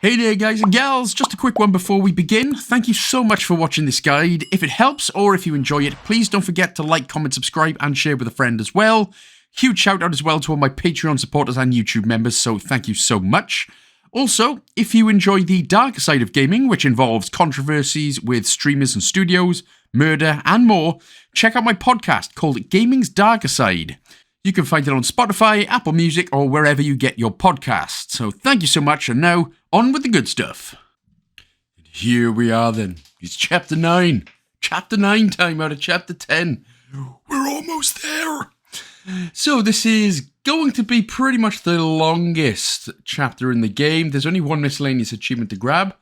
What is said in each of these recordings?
Hey there guys and gals, just a quick one before we begin. Thank you so much for watching this guide. If it helps or if you enjoy it, please don't forget to like, comment, subscribe and share with a friend as well. Huge shout out as well to all my Patreon supporters and YouTube members, so thank you so much. Also, if you enjoy the darker side of gaming, which involves controversies with streamers and studios, murder and more, check out my podcast called Gaming's Darker Side. You can find it on Spotify, Apple Music, or wherever you get your podcasts. So thank you so much, and now, on with the good stuff. And here we are then. It's Chapter 9. Chapter 9 time out of Chapter 10. We're almost there. So this is going to be pretty much the longest chapter in the game. There's only one miscellaneous achievement to grab,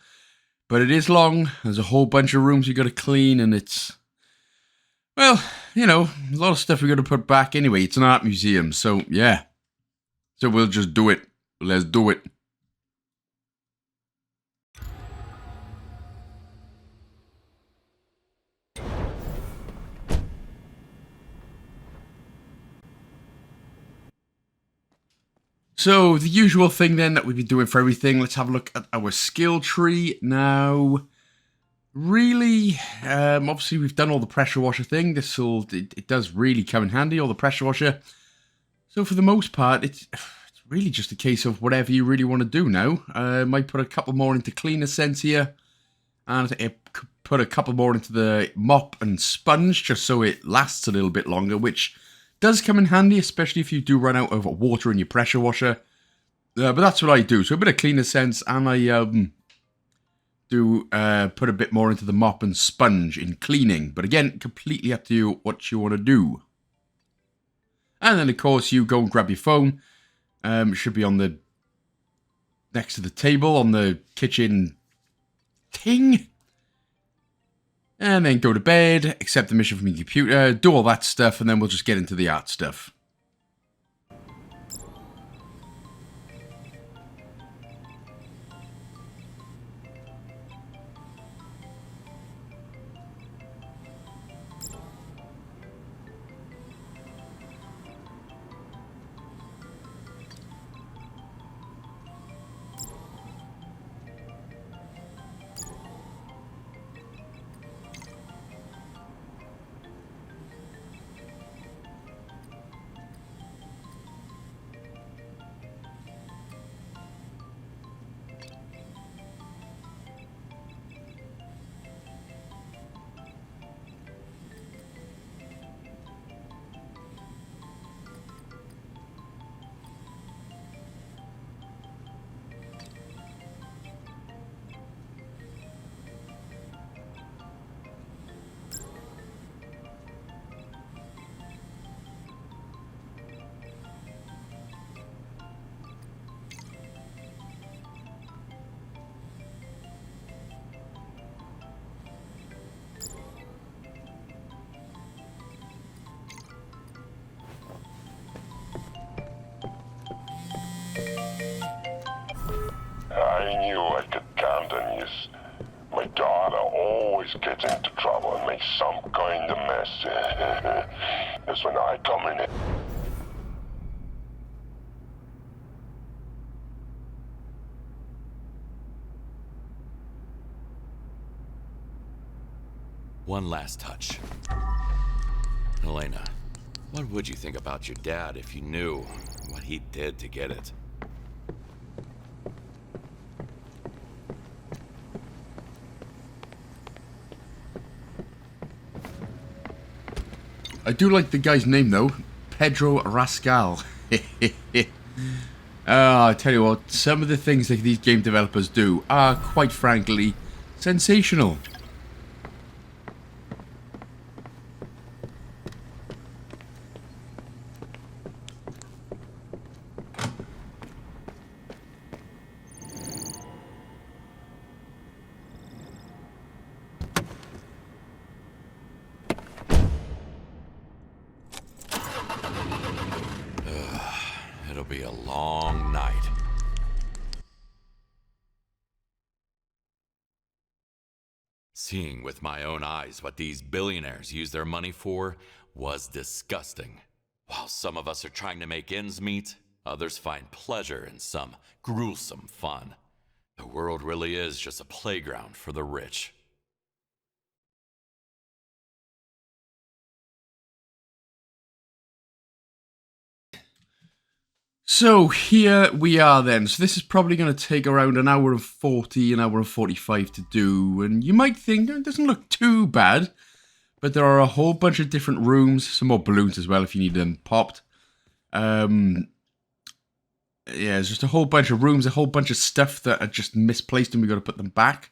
but it is long. There's a whole bunch of rooms you got to clean, and it's... well, you know, a lot of stuff we got to put back anyway. It's an art museum, so yeah. So we'll just do it. Let's do it. So, the usual thing then that we've been doing for everything. Let's have a look at our skill tree now. Really, obviously we've done all the pressure washer thing. It does really come in handy, all the pressure washer. So for the most part, it's really just a case of whatever you really want to do now. Might put a couple more into cleaner sense here, and put a couple more into the mop and sponge, just so it lasts a little bit longer, which does come in handy, especially if you do run out of water in your pressure washer. But that's what I do. So a bit of cleaner sense, and I do put a bit more into the mop and sponge in cleaning. But again, completely up to you what you want to do. And then, of course, you go and grab your phone. It should be on the... next to the table, on the kitchen thing. And then go to bed, accept the mission from your computer, do all that stuff, and then we'll just get into the art stuff. I knew I could count on you. My daughter always gets into trouble and makes some kind of mess. That's when I come in. One last touch. Elena, what would you think about your dad if you knew what he did to get it? I do like the guy's name though, Pedro Rascal. I tell you what, some of the things that these game developers do are quite frankly sensational. It'll be a long night. Seeing with my own eyes what these billionaires use their money for was disgusting. While some of us are trying to make ends meet, others find pleasure in some gruesome fun. The world really is just a playground for the rich. So here we are then. So this is probably going to take around an hour and 40, an hour and 45 to do. And you might think it doesn't look too bad. But there are a whole bunch of different rooms. Some more balloons as well if you need them popped. Yeah, there's just a whole bunch of rooms, a whole bunch of stuff that are just misplaced and we've got to put them back.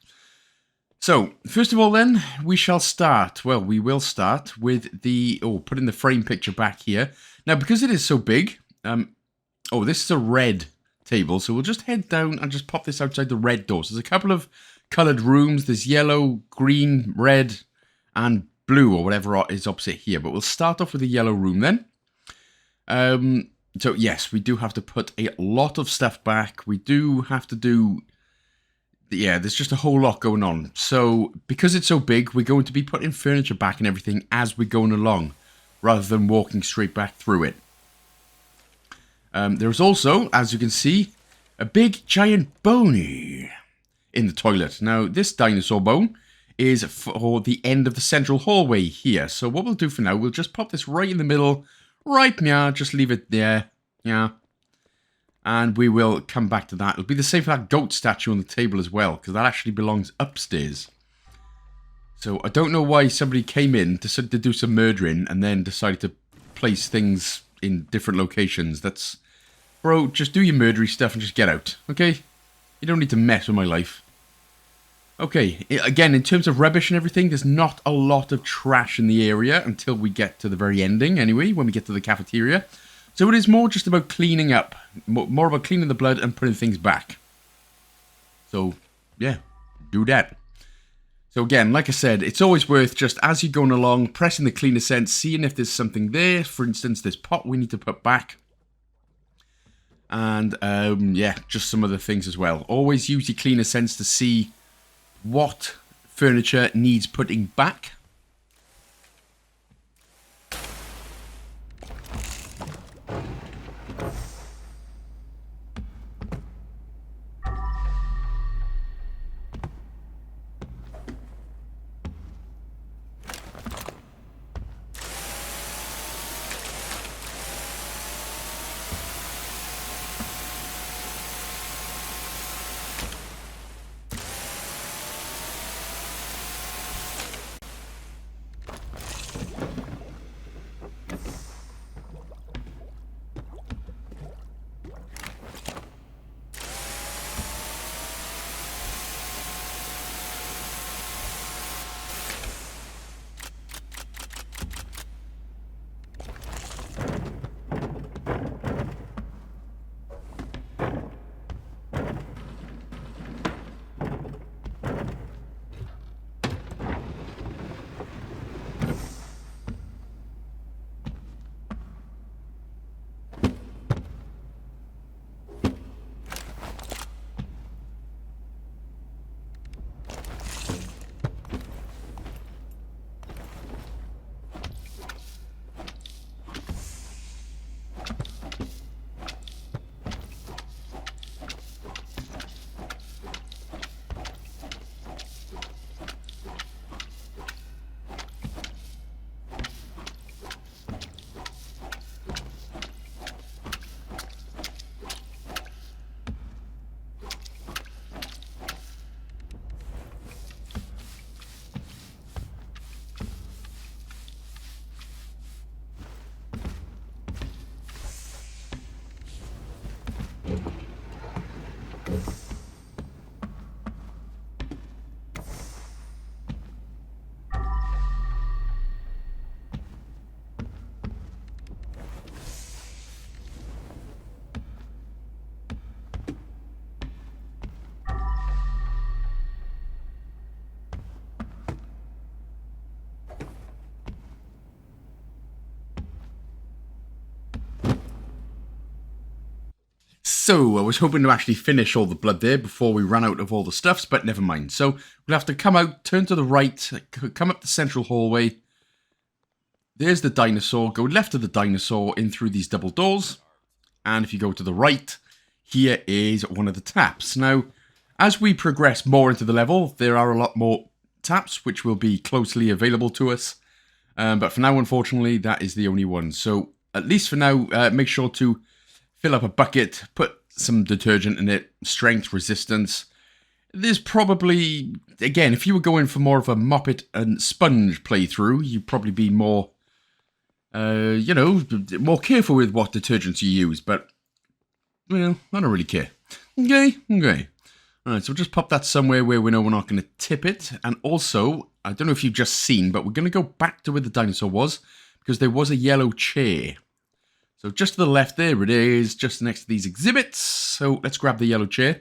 So, first of all then, we shall start. Well, we will start with the... Oh, putting the frame picture back here. Now, because it is so big... Oh, this is a red table, so we'll just head down and just pop this outside the red door. So there's a couple of coloured rooms. There's yellow, green, red, and blue, or whatever is opposite here. But we'll start off with the yellow room then. So, yes, we do have to put a lot of stuff back. We do have to do... Yeah, there's just a whole lot going on. So, because it's so big, we're going to be putting furniture back and everything as we're going along, rather than walking straight back through it. There's also, as you can see, a big giant bony in the toilet. Now, this dinosaur bone is for the end of the central hallway here. So what we'll do for now, we'll just pop this right in the middle, right now, just leave it there, yeah. And we will come back to that. It'll be the same for that goat statue on the table as well, because that actually belongs upstairs. So I don't know why somebody came in to do some murdering and then decided to place things in different locations. That's... Bro, just do your murdery stuff and just get out, okay? You don't need to mess with my life. Okay, again, in terms of rubbish and everything, there's not a lot of trash in the area until we get to the very ending, anyway, when we get to the cafeteria. So it is more just about cleaning up. More about cleaning the blood and putting things back. So, yeah, do that. So again, like I said, it's always worth just, as you're going along, pressing the cleaner sense, seeing if there's something there. For instance, this pot we need to put back. And, yeah, just some other things as well. Always use your cleaner sense to see what furniture needs putting back. So, I was hoping to actually finish all the blood there before we ran out of all the stuffs, but never mind. So, we'll have to come out, turn to the right, come up the central hallway. There's the dinosaur. Go left of the dinosaur in through these double doors. And if you go to the right, here is one of the taps. Now, As we progress more into the level, there are a lot more taps which will be closely available to us. But for now, unfortunately, that is the only one. So at least for now, make sure to fill up a bucket, put some detergent in it, strength, resistance. There's probably, again, if you were going for more of a mop it and sponge playthrough, you'd probably be more, more careful with what detergents you use. But, well, I don't really care. Okay. Alright, so we'll just pop that somewhere where we know we're not going to tip it. And also, I don't know if you've just seen, but we're going to go back to where the dinosaur was, because there was a yellow chair. So just to the left there it is, just next to these exhibits. So let's grab the yellow chair.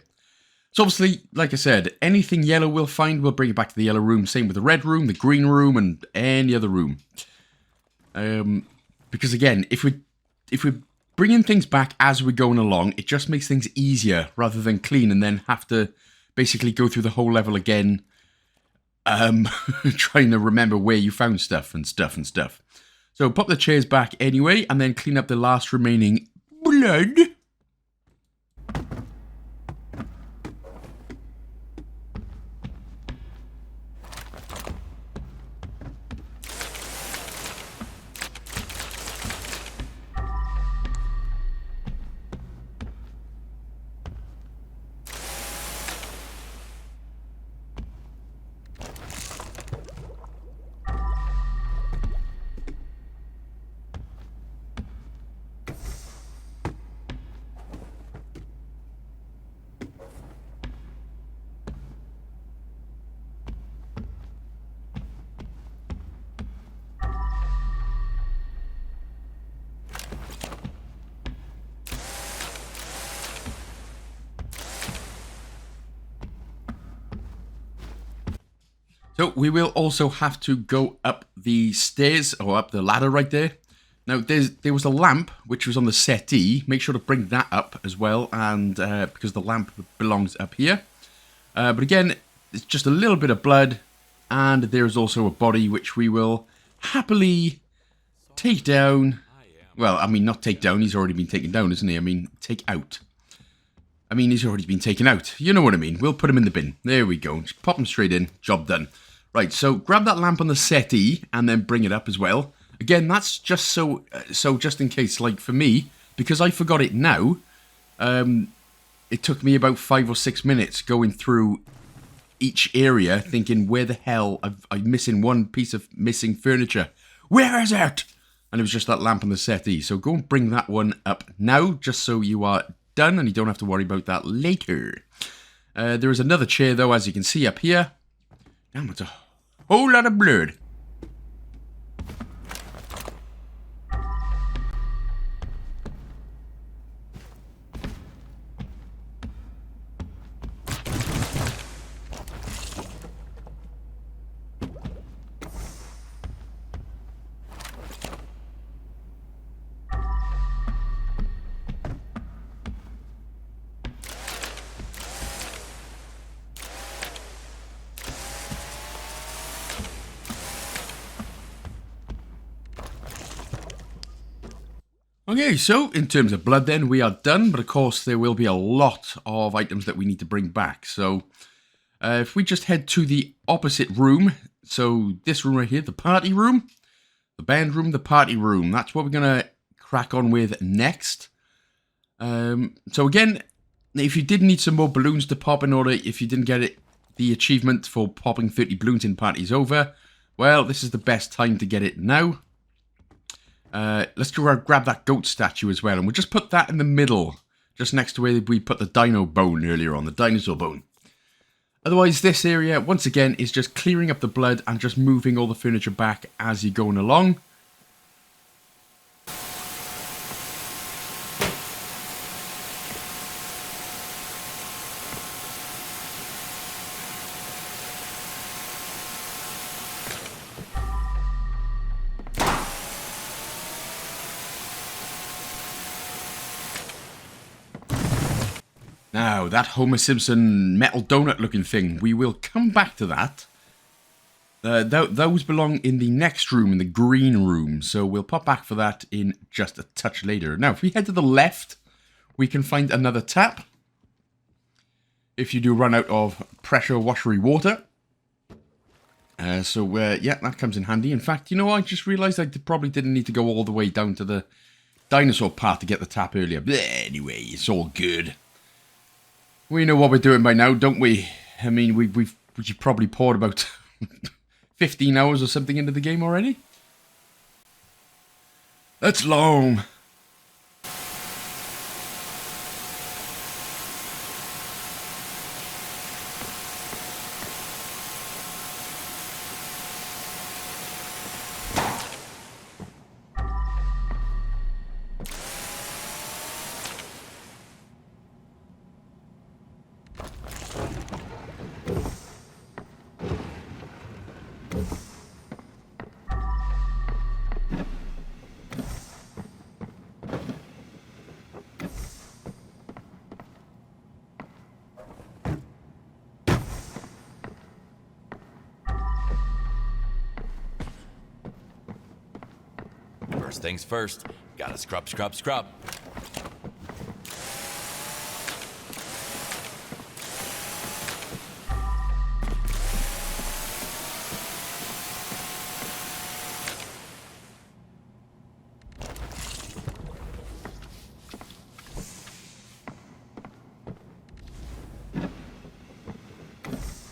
So obviously, like I said, anything yellow we'll find, we'll bring it back to the yellow room. Same with the red room, the green room, and any other room. Because again, if we're bringing things back as we're going along, it just makes things easier rather than clean and then have to basically go through the whole level again, trying to remember where you found stuff. So pop the chairs back anyway, and then clean up the last remaining blood. So we will also have to go up the stairs, or up the ladder right there. Now, there was a lamp, which was on the settee. Make sure to bring that up as well, and because the lamp belongs up here. But again, it's just a little bit of blood, and there's also a body, which we will happily take down. Well, I mean, not take down. He's already been taken down, isn't he? I mean, take out. I mean, he's already been taken out. You know what I mean. We'll put him in the bin. There we go. Just pop him straight in. Job done. Right, so grab that lamp on the settee and then bring it up as well. Again, that's just so just in case, like for me, because I forgot it now, it took me about 5 or 6 minutes going through each area thinking, where the hell, I'm missing one piece of missing furniture. Where is it? And it was just that lamp on the settee. So go and bring that one up now, just so you are done and you don't have to worry about that later. There is another chair, though, as you can see up here. Damn, it's a whole lot of blood. Okay, so in terms of blood then, we are done, but of course there will be a lot of items that we need to bring back. So if we just head to the opposite room, so this room right here, the party room, the band room, the party room, that's what we're going to crack on with next. So again, if you did need some more balloons to pop in order, if you didn't get it, the achievement for popping 30 balloons in parties over, well, this is the best time to get it now. Let's grab that goat statue as well, and we'll just put that in the middle, just next to where we put the dino bone earlier on, the dinosaur bone. Otherwise, this area, once again, is just clearing up the blood and just moving all the furniture back as you're going along. Now, that Homer Simpson metal donut looking thing, we will come back to that. Those belong in the next room, in the green room, so we'll pop back for that in just a touch later. Now, if we head to the left, we can find another tap. if you do run out of pressure washery water. Yeah, that comes in handy. In fact, you know, I just realised I probably didn't need to go all the way down to the dinosaur path to get the tap earlier. But anyway, it's all good. We know what we're doing by now, don't we? I mean, we've probably poured about 15 hours or something into the game already. That's long. First things first, gotta scrub, scrub, scrub.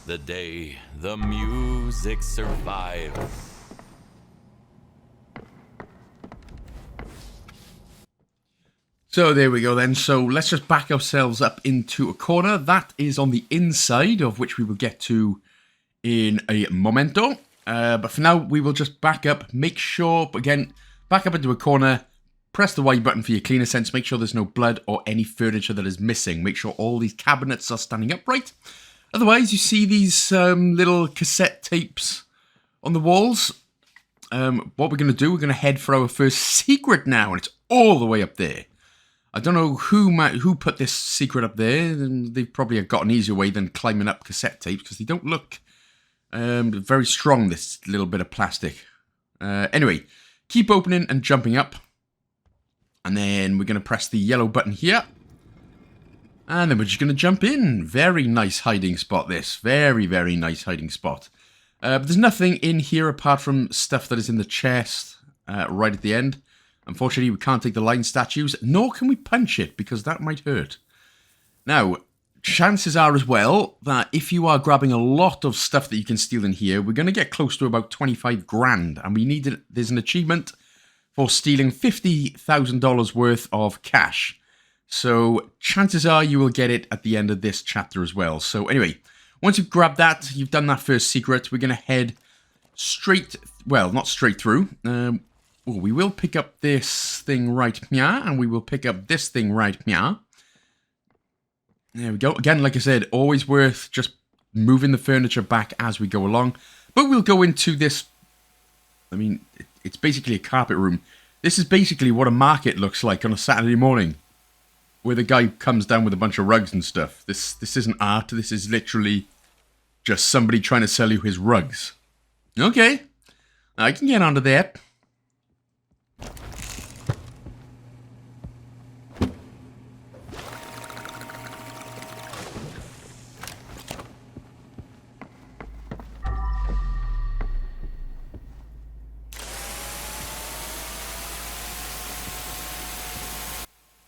The day the music survived. So there we go then. So let's just back ourselves up into a corner. That is on the inside, of which we will get to in a momento. But for now, we will just back up. Make sure, again, back up into a corner. Press the Y button for your cleaner sense. Make sure there's no blood or any furniture that is missing. Make sure all these cabinets are standing upright. Otherwise, you see these little cassette tapes on the walls. What we're going to do, we're going to head for our first secret now. And it's all the way up there. I don't know who put this secret up there. They've probably got an easier way than climbing up cassette tapes because they don't look very strong, this little bit of plastic. Anyway, keep opening and jumping up. And then we're going to press the yellow button here. And then we're just going to jump in. Very nice hiding spot, this. Very, very nice hiding spot. But there's nothing in here apart from stuff that is in the chest right at the end. Unfortunately, we can't take the line statues, nor can we punch it, because that might hurt. Now, chances are as well that if you are grabbing a lot of stuff that you can steal in here, we're going to get close to about 25 grand. And there's an achievement for stealing $50,000 worth of cash. So chances are you will get it at the end of this chapter as well. So anyway, once you've grabbed that, you've done that first secret, we're going to head straight, well, not straight through. We will pick up this thing right here, and we will pick up this thing right here. There we go. Again, like I said, always worth just moving the furniture back as we go along. But we'll go into this, I mean, it's basically a carpet room. This is basically what a market looks like on a Saturday morning, where the guy comes down with a bunch of rugs and stuff. This isn't art, this is literally just somebody trying to sell you his rugs. Okay, I can get onto that.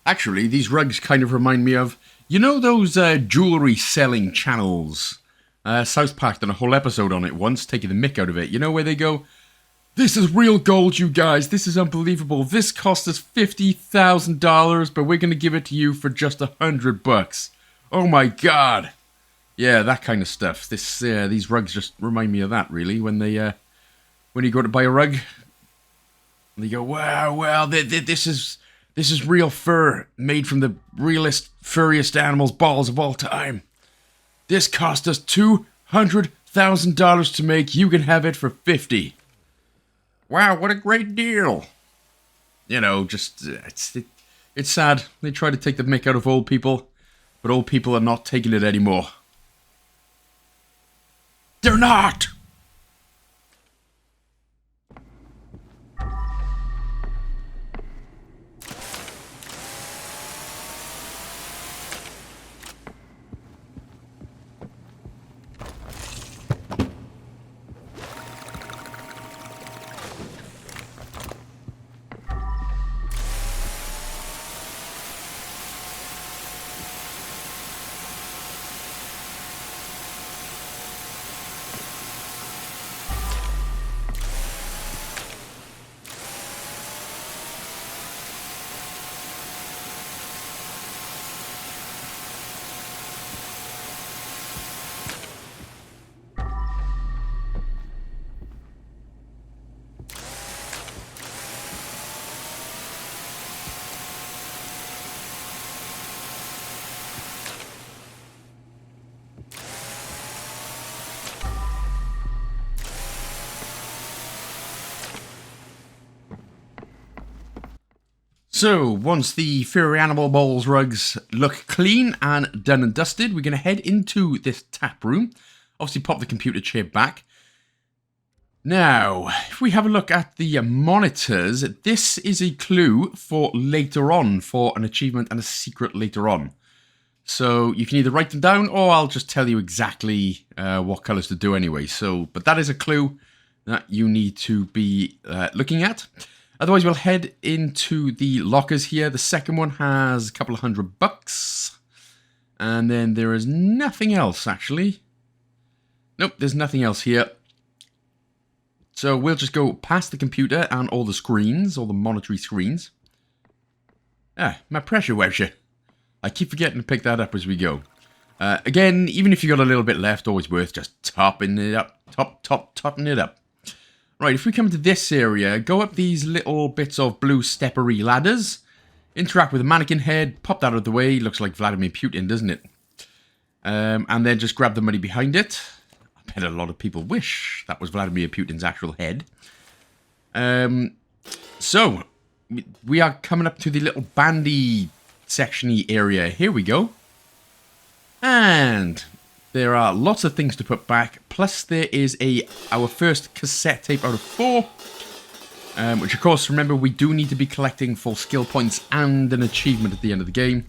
Actually, these rugs kind of remind me of, you know those jewellery selling channels? South Park done a whole episode on it once, taking the mick out of it. You know where they go, "This is real gold, you guys. This is unbelievable. This cost us $50,000, but we're going to give it to you for just $100. Oh my god." Yeah, that kind of stuff. These rugs just remind me of that, really. When you go to buy a rug, they go, "Wow, well, this is real fur, made from the realest, furriest animal's balls of all time. This cost us $200,000 to make. You can have it for $50. Wow, what a great deal." You know, just, it's sad. They try to take the mick out of old people, but old people are not taking it anymore. They're not! So, once the furry animal balls rugs look clean and done and dusted, we're going to head into this tap room. Obviously, pop the computer chair back. Now, if we have a look at the monitors, this is a clue for later on, for an achievement and a secret later on. So, you can either write them down, or I'll just tell you exactly what colours to do anyway. So, but that is a clue that you need to be looking at. Otherwise, we'll head into the lockers here. The second one has a couple of $100. And then there is nothing else, actually. Nope, there's nothing else here. So we'll just go past the computer and all the screens, all the monitoring screens. Ah, my pressure washer. I keep forgetting to pick that up as we go. Again, even if you got a little bit left, always worth just topping it up. Topping it up. Right, if we come to this area, go up these little bits of blue steppery ladders, interact with the mannequin head, pop that out of the way, looks like Vladimir Putin, doesn't it? And then just grab the money behind it. I bet a lot of people wish that was Vladimir Putin's actual head. So, we are coming up to the little bandy section-y area. Here we go. And there are lots of things to put back, plus there is our first cassette tape out of 4, which of course, remember, we do need to be collecting full skill points and an achievement at the end of the game.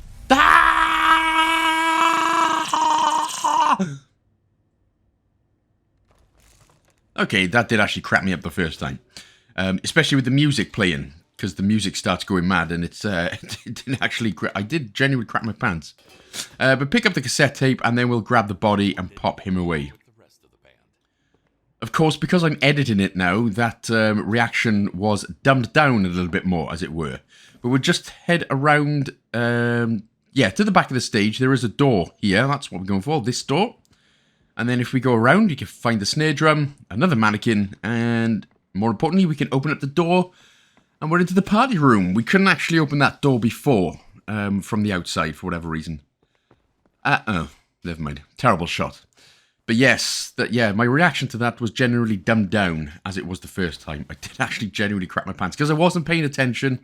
Okay, that did actually crap me up the first time, especially with the music playing, because the music starts going mad, and it didn't actually, I did genuinely crap my pants. But pick up the cassette tape, and then we'll grab the body and pop him away. Of course, because I'm editing it now, that reaction was dumbed down a little bit more, as it were. But we'll just head around, yeah, to the back of the stage. There is a door here. That's what we're going for, this door. And then if we go around, you can find the snare drum, another mannequin, and more importantly, we can open up the door, and we're into the party room. We couldn't actually open that door before, from the outside, for whatever reason. Oh, never mind. Terrible shot. But yes, my reaction to that was generally dumbed down, as it was the first time. I did actually genuinely crap my pants, because I wasn't paying attention,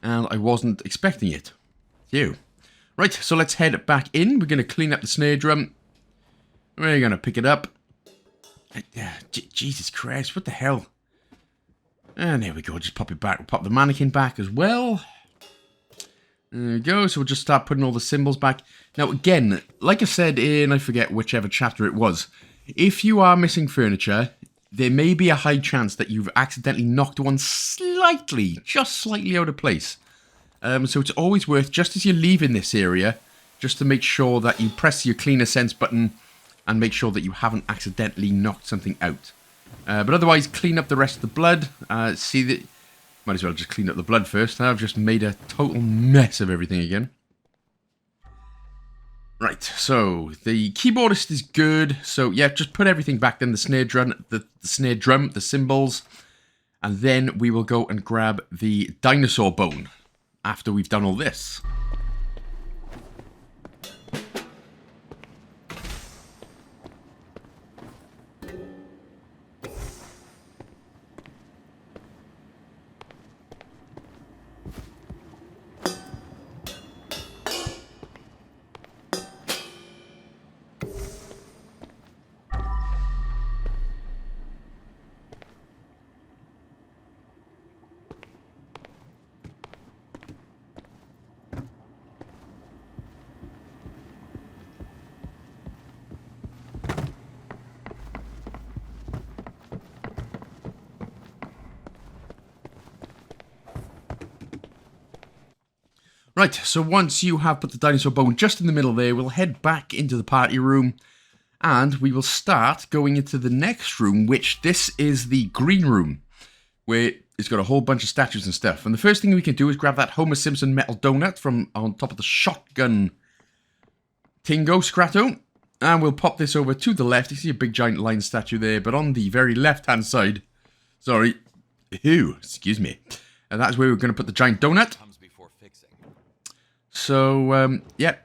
and I wasn't expecting it. Phew. Right, so let's head back in. We're going to clean up the snare drum. We're going to pick it up. Jesus Christ, what the hell? And there we go, just pop it back. We'll pop the mannequin back as well. There we go, so we'll just start putting all the symbols back. Now again, like I said in, I forget whichever chapter it was, if you are missing furniture, there may be a high chance that you've accidentally knocked one slightly, just slightly out of place. So it's always worth, just as you're leaving this area, just to make sure that you press your clean ascents button and make sure that you haven't accidentally knocked something out. But otherwise, clean up the rest of the blood. See that. Might as well just clean up the blood first. I've just made a total mess of everything again. Right, so the keyboardist is good. So yeah, just put everything back then. The snare drum, the cymbals, and then we will go and grab the dinosaur bone after we've done all this. Right, so once you have put the dinosaur bone just in the middle there, we'll head back into the party room, and we will start going into the next room, which this is the green room, where it's got a whole bunch of statues and stuff. And the first thing we can do is grab that Homer Simpson metal donut from on top of the shotgun Tingo Scratto, and we'll pop this over to the left. You see a big giant lion statue there, but on the very left-hand side, sorry, excuse me, and that's where we're going to put the giant donut. So, yeah,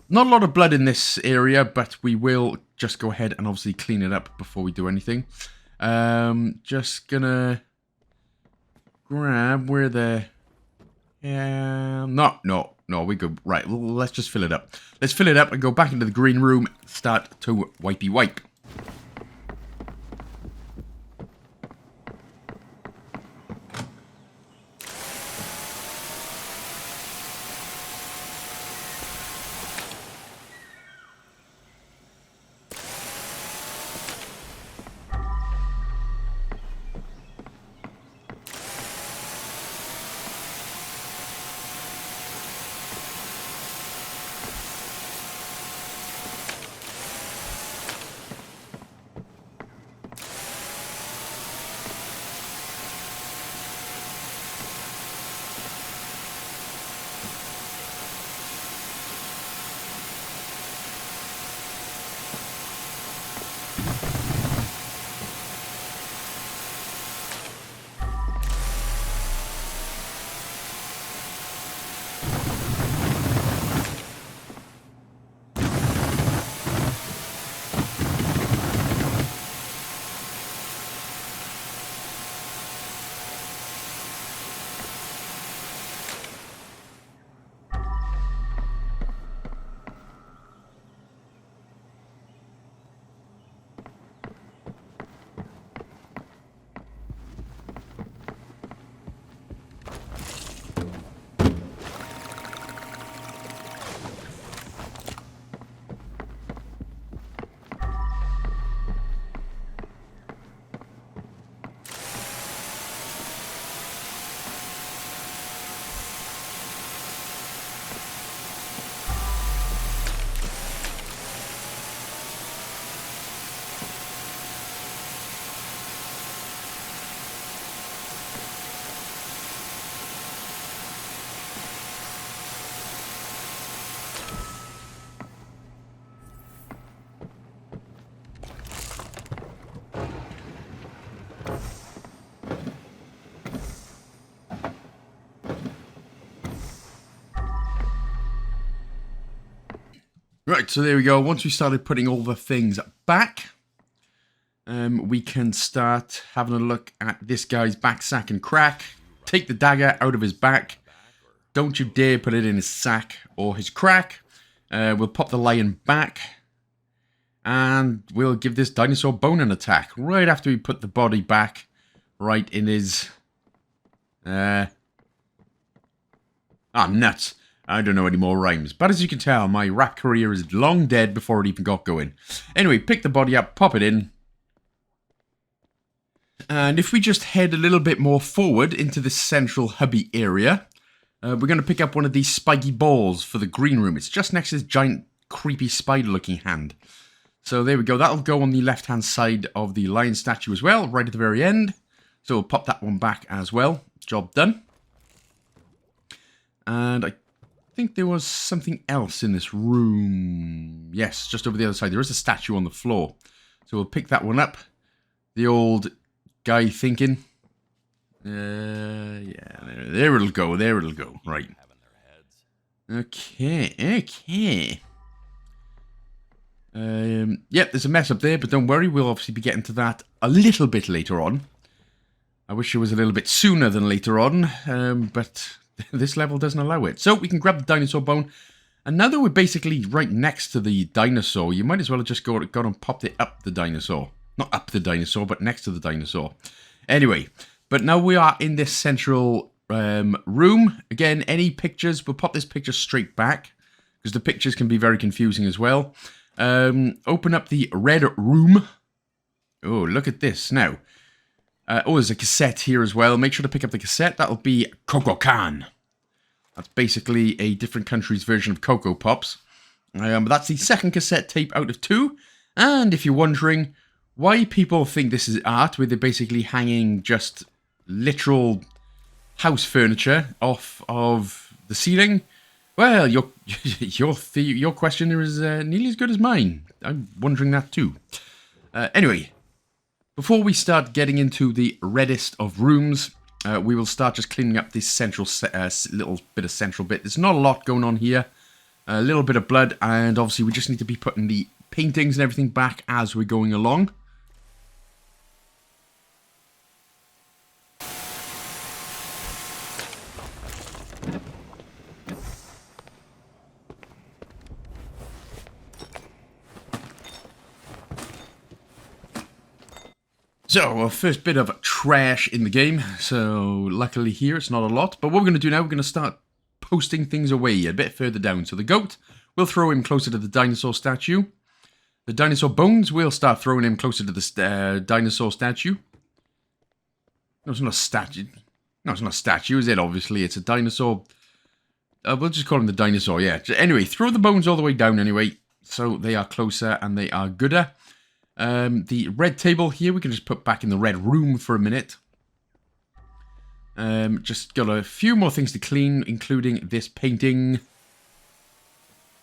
not a lot of blood in this area, but we will just go ahead and obviously clean it up before we do anything. Just gonna grab where the No, we go. Right, let's just fill it up. Let's fill it up and go back into the green room. Start to wipey wipe. Right, so there we go. Once we started putting all the things back, we can start having a look at this guy's back sack and crack. Take the dagger out of his back. Don't you dare put it in his sack or his crack. We'll pop the lion back. And we'll give this dinosaur bone an attack. Right after we put the body back. Right in his... nuts. I don't know any more rhymes. But as you can tell, my rap career is long dead before it even got going. Anyway, pick the body up, pop it in. And if we just head a little bit more forward into this central hubby area, we're going to pick up one of these spiky balls for the green room. It's just next to this giant, creepy spider-looking hand. So there we go. That'll go on the left-hand side of the lion statue as well, right at the very end. So we'll pop that one back as well. Job done. And I think there was something else in this room. Yes, just over the other side. There is a statue on the floor. So we'll pick that one up. The old guy thinking. Yeah, there it'll go. There it'll go. Right. Okay. Yep, there's a mess up there, but don't worry. We'll obviously be getting to that a little bit later on. I wish it was a little bit sooner than later on, but this level doesn't allow it. So we can grab the dinosaur bone. And now that we're basically right next to the dinosaur, you might as well have just gone and popped it up the dinosaur. Not up the dinosaur, but next to the dinosaur. Anyway, but now we are in this central room. Again, any pictures, we'll pop this picture straight back, because the pictures can be very confusing as well. Open up the red room. Oh, look at this now. There's a cassette here as well. Make sure to pick up the cassette. That'll be Coco Can. That's basically a different country's version of Cocoa Pops. But that's the second cassette tape out of 2. And if you're wondering why people think this is art, where they're basically hanging just literal house furniture off of the ceiling, well, your question is nearly as good as mine. I'm wondering that too. Anyway, before we start getting into the reddest of rooms, we will start just cleaning up this central little bit of central bit. There's not a lot going on here. A little bit of blood, and obviously we just need to be putting the paintings and everything back as we're going along. So, our first bit of trash in the game. So, luckily here it's not a lot. But what we're going to do now, we're going to start posting things away a bit further down. So the goat, we'll throw him closer to the dinosaur statue. The dinosaur bones, we'll start throwing him closer to the dinosaur statue. No, it's not a statue. No, it's not a statue, is it? Obviously, it's a dinosaur. We'll just call him the dinosaur, yeah. Anyway, throw the bones all the way down anyway. So they are closer and they are gooder. The red table here, we can just put back in the red room for a minute. Just got a few more things to clean, including this painting.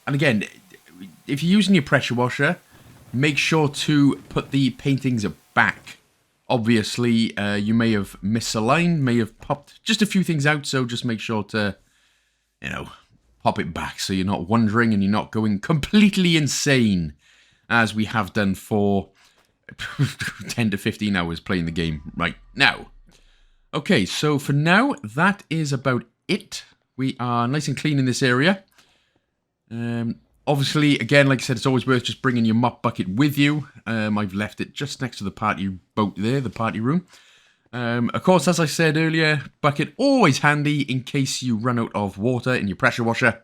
And again, if you're using your pressure washer, make sure to put the paintings back. Obviously, you may have misaligned, may have popped just a few things out, so just make sure to, you know, pop it back so you're not wandering and you're not going completely insane, as we have done for 10 to 15 hours playing the game right now. Okay, so for now, that is about it. We are nice and clean in this area. Obviously, again, like I said, it's always worth just bringing your mop bucket with you. I've left it just next to the party boat there, the party room. Of course, as I said earlier, bucket always handy in case you run out of water in your pressure washer.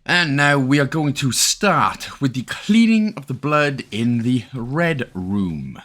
And now we are going to start with the cleaning of the blood in the red room.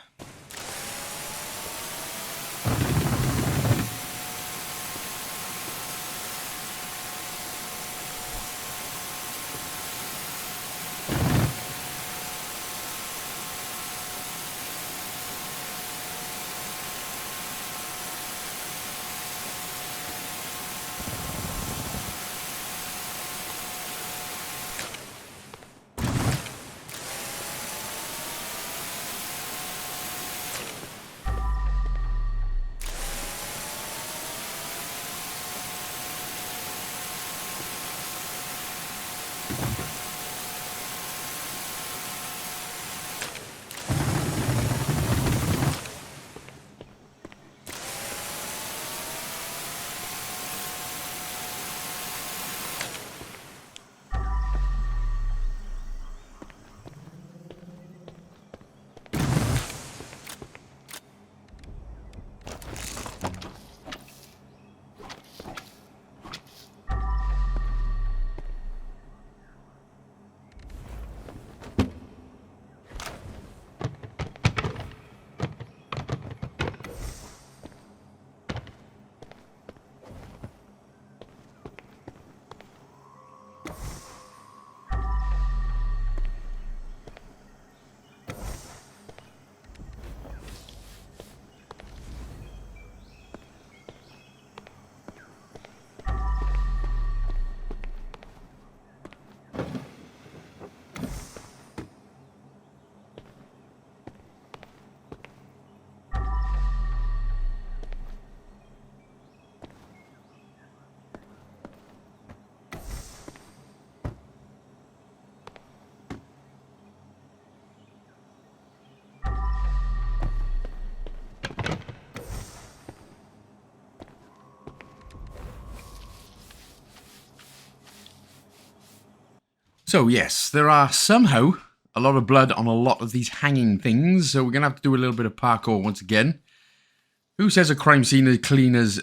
So yes, there are somehow a lot of blood on a lot of these hanging things, so we're going to have to do a little bit of parkour once again. Who says a crime scene cleaner's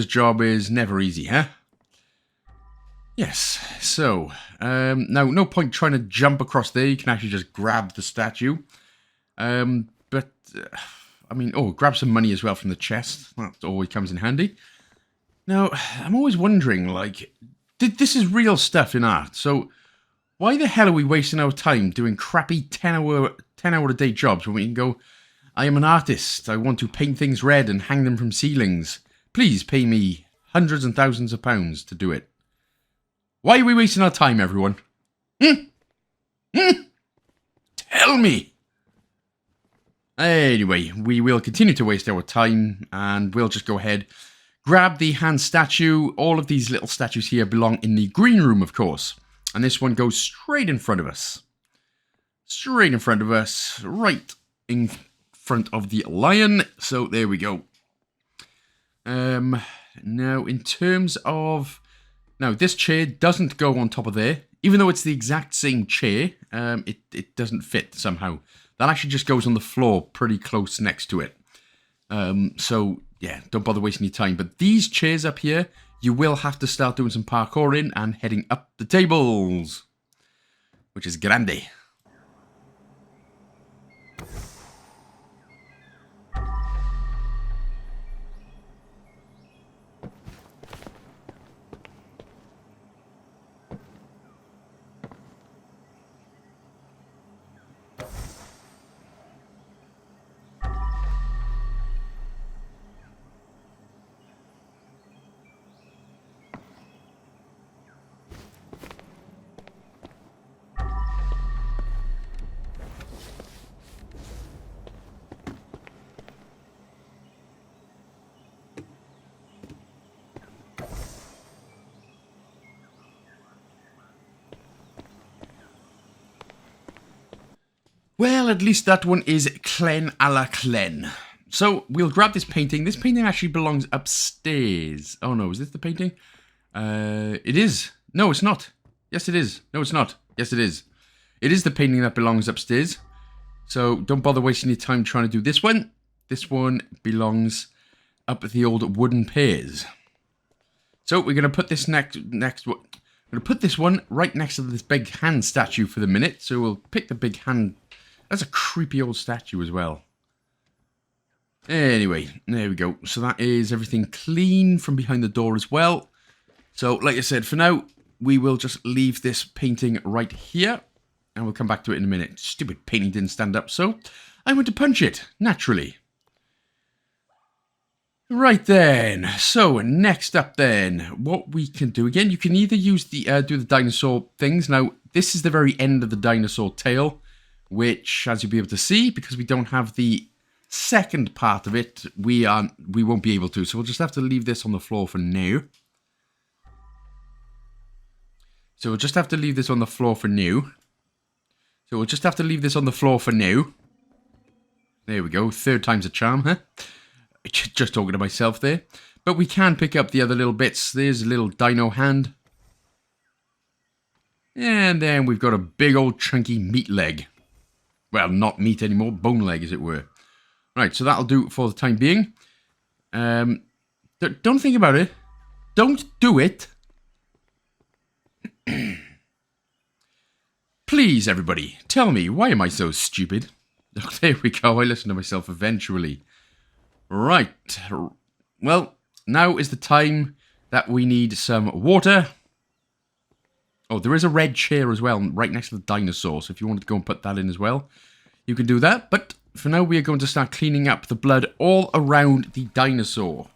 job is never easy, huh? Yes, so, now no point trying to jump across there, you can actually just grab the statue. But I mean, oh, grab some money as well from the chest. That always comes in handy. Now, I'm always wondering, like, this is real stuff in art, so why the hell are we wasting our time doing crappy 10-hour a day jobs when we can go, I am an artist, I want to paint things red and hang them from ceilings. Please pay me hundreds and thousands of pounds to do it. Why are we wasting our time, everyone? Tell me! Anyway, we will continue to waste our time, and we'll just go ahead, grab the hand statue. All of these little statues here belong in the green room, of course. And this one goes straight in front of us. Straight in front of us, right in front of the lion. So there we go. Now, in terms of... Now, this chair doesn't go on top of there. Even though it's the exact same chair, it doesn't fit somehow. That actually just goes on the floor pretty close next to it. So, yeah, don't bother wasting your time. But these chairs up here, you will have to start doing some parkour in and heading up the tables. Which is grande. Well, at least that one is clean a la clean. So, we'll grab this painting. This painting actually belongs upstairs. Oh no, is this the painting? It is. No, it's not. Yes, it is. No, it's not. Yes, it is. It is the painting that belongs upstairs. So, don't bother wasting your time trying to do this one. This one belongs up at the old wooden piers. So, we're going to put this next one. I'm going to put this one right next to this big hand statue for the minute. So, we'll pick the big hand. That's a creepy old statue as well. Anyway, there we go. So that is everything clean from behind the door as well. So, like I said, for now, we will just leave this painting right here. And we'll come back to it in a minute. Stupid painting didn't stand up, so I went to punch it, naturally. Right then. So, next up then, what we can do. Again, you can either use the do the dinosaur things. Now, this is the very end of the dinosaur tail. Which, as you'll be able to see, because we don't have the second part of it, we won't be able to. So we'll just have to leave this on the floor for now. So we'll just have to leave this on the floor for now. So we'll just have to leave this on the floor for now. There we go. Third time's a charm, huh? Just talking to myself there. But we can pick up the other little bits. There's a little dino hand. And then we've got a big old chunky meat leg. Well, not meat anymore, bone leg, as it were. Right, so that'll do for the time being. Don't think about it. Don't do it. Please, everybody, tell me, why am I so stupid? Oh, there we go, I listen to myself eventually. Right. Well, now is the time that we need some water. Oh, there is a red chair as well, right next to the dinosaur. So if you wanted to go and put that in as well, you can do that. But for now, we are going to start cleaning up the blood all around the dinosaur.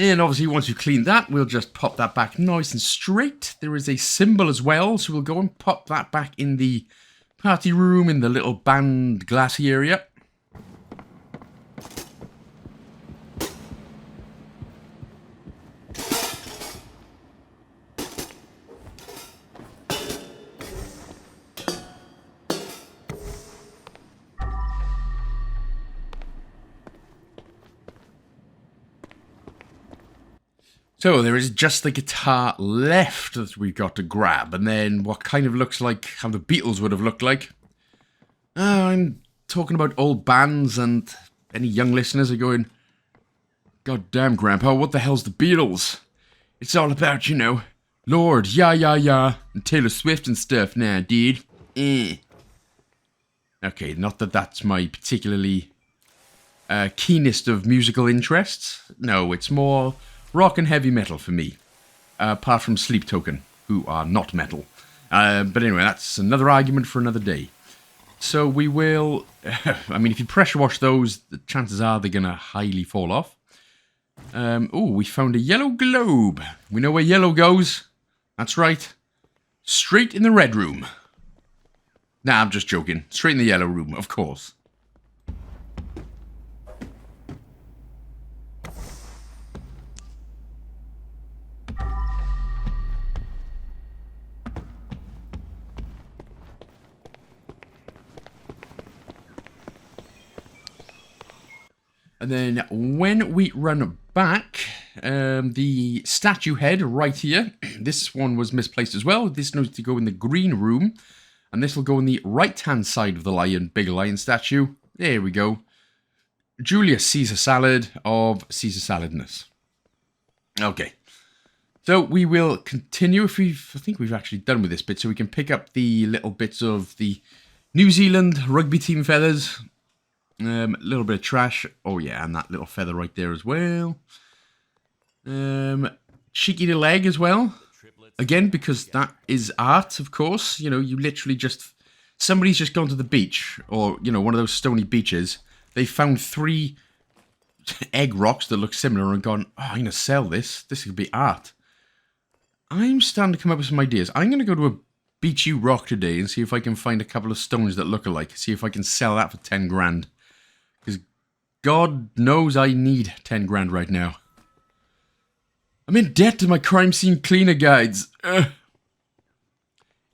And obviously once you've cleaned that, we'll just pop that back nice and straight. There is a symbol as well, so we'll go and pop that back in the party room in the little band glassy area. So there is just the guitar left that we've got to grab, and then what kind of looks like how the Beatles would have looked like. I'm talking about old bands, and any young listeners are going, God damn, Grandpa, what the hell's the Beatles? It's all about, you know, Lord, yeah, and Taylor Swift and stuff now, dude. Okay, not that that's my particularly keenest of musical interests. No, it's more rock and heavy metal for me, apart from Sleep Token, who are not metal. But anyway, that's another argument for another day. So we will, I mean, if you pressure wash those, the chances are they're going to highly fall off. Oh, we found a yellow globe. We know where yellow goes. That's right. Straight in the red room. Nah, I'm just joking. Straight in the yellow room, of course. And then when we run back, the statue head right here, this one was misplaced as well. This needs to go in the green room. And this will go on the right-hand side of the lion, big lion statue. There we go. Julius Caesar salad of Caesar saladness. Okay. So we will continue. I think we've actually done with this bit, so we can pick up the little bits of the New Zealand rugby team feathers. A little bit of trash. Oh yeah, and that little feather right there as well. Cheeky little egg as well. Again, because that is art, of course. You know, you literally just... Somebody's just gone to the beach, or, you know, one of those stony beaches. They found 3 egg rocks that look similar and gone, oh, I'm going to sell this. This could be art. I'm starting to come up with some ideas. I'm going to go to a beachy rock today and see if I can find a couple of stones that look alike. See if I can sell that for 10 grand. Because God knows I need 10 grand right now. I'm in debt to my crime scene cleaner guides.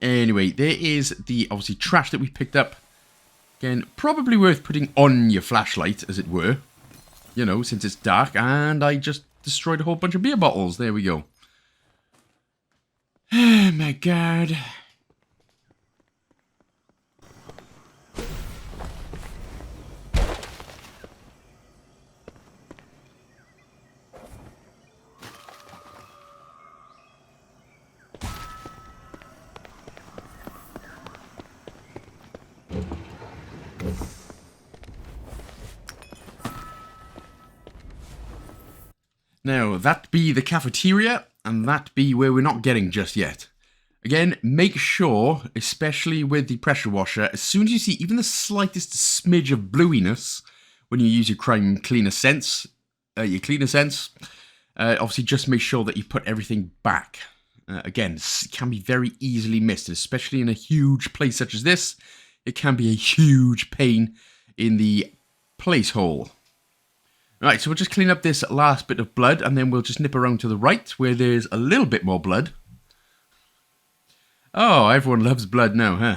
Anyway, there is the, obviously, trash that we picked up. Again, probably worth putting on your flashlight, as it were. You know, since it's dark. And I just destroyed a whole bunch of beer bottles. There we go. Oh, my God. Now, that be the cafeteria, and that be where we're not getting just yet. Again, make sure, especially with the pressure washer, as soon as you see even the slightest smidge of bluiness, when you use your crime cleaner sense, obviously just make sure that you put everything back. Again, it can be very easily missed, especially in a huge place such as this. It can be a huge pain in the place hole. Right, so we'll just clean up this last bit of blood, and then we'll just nip around to the right, where there's a little bit more blood. Oh, everyone loves blood now, huh?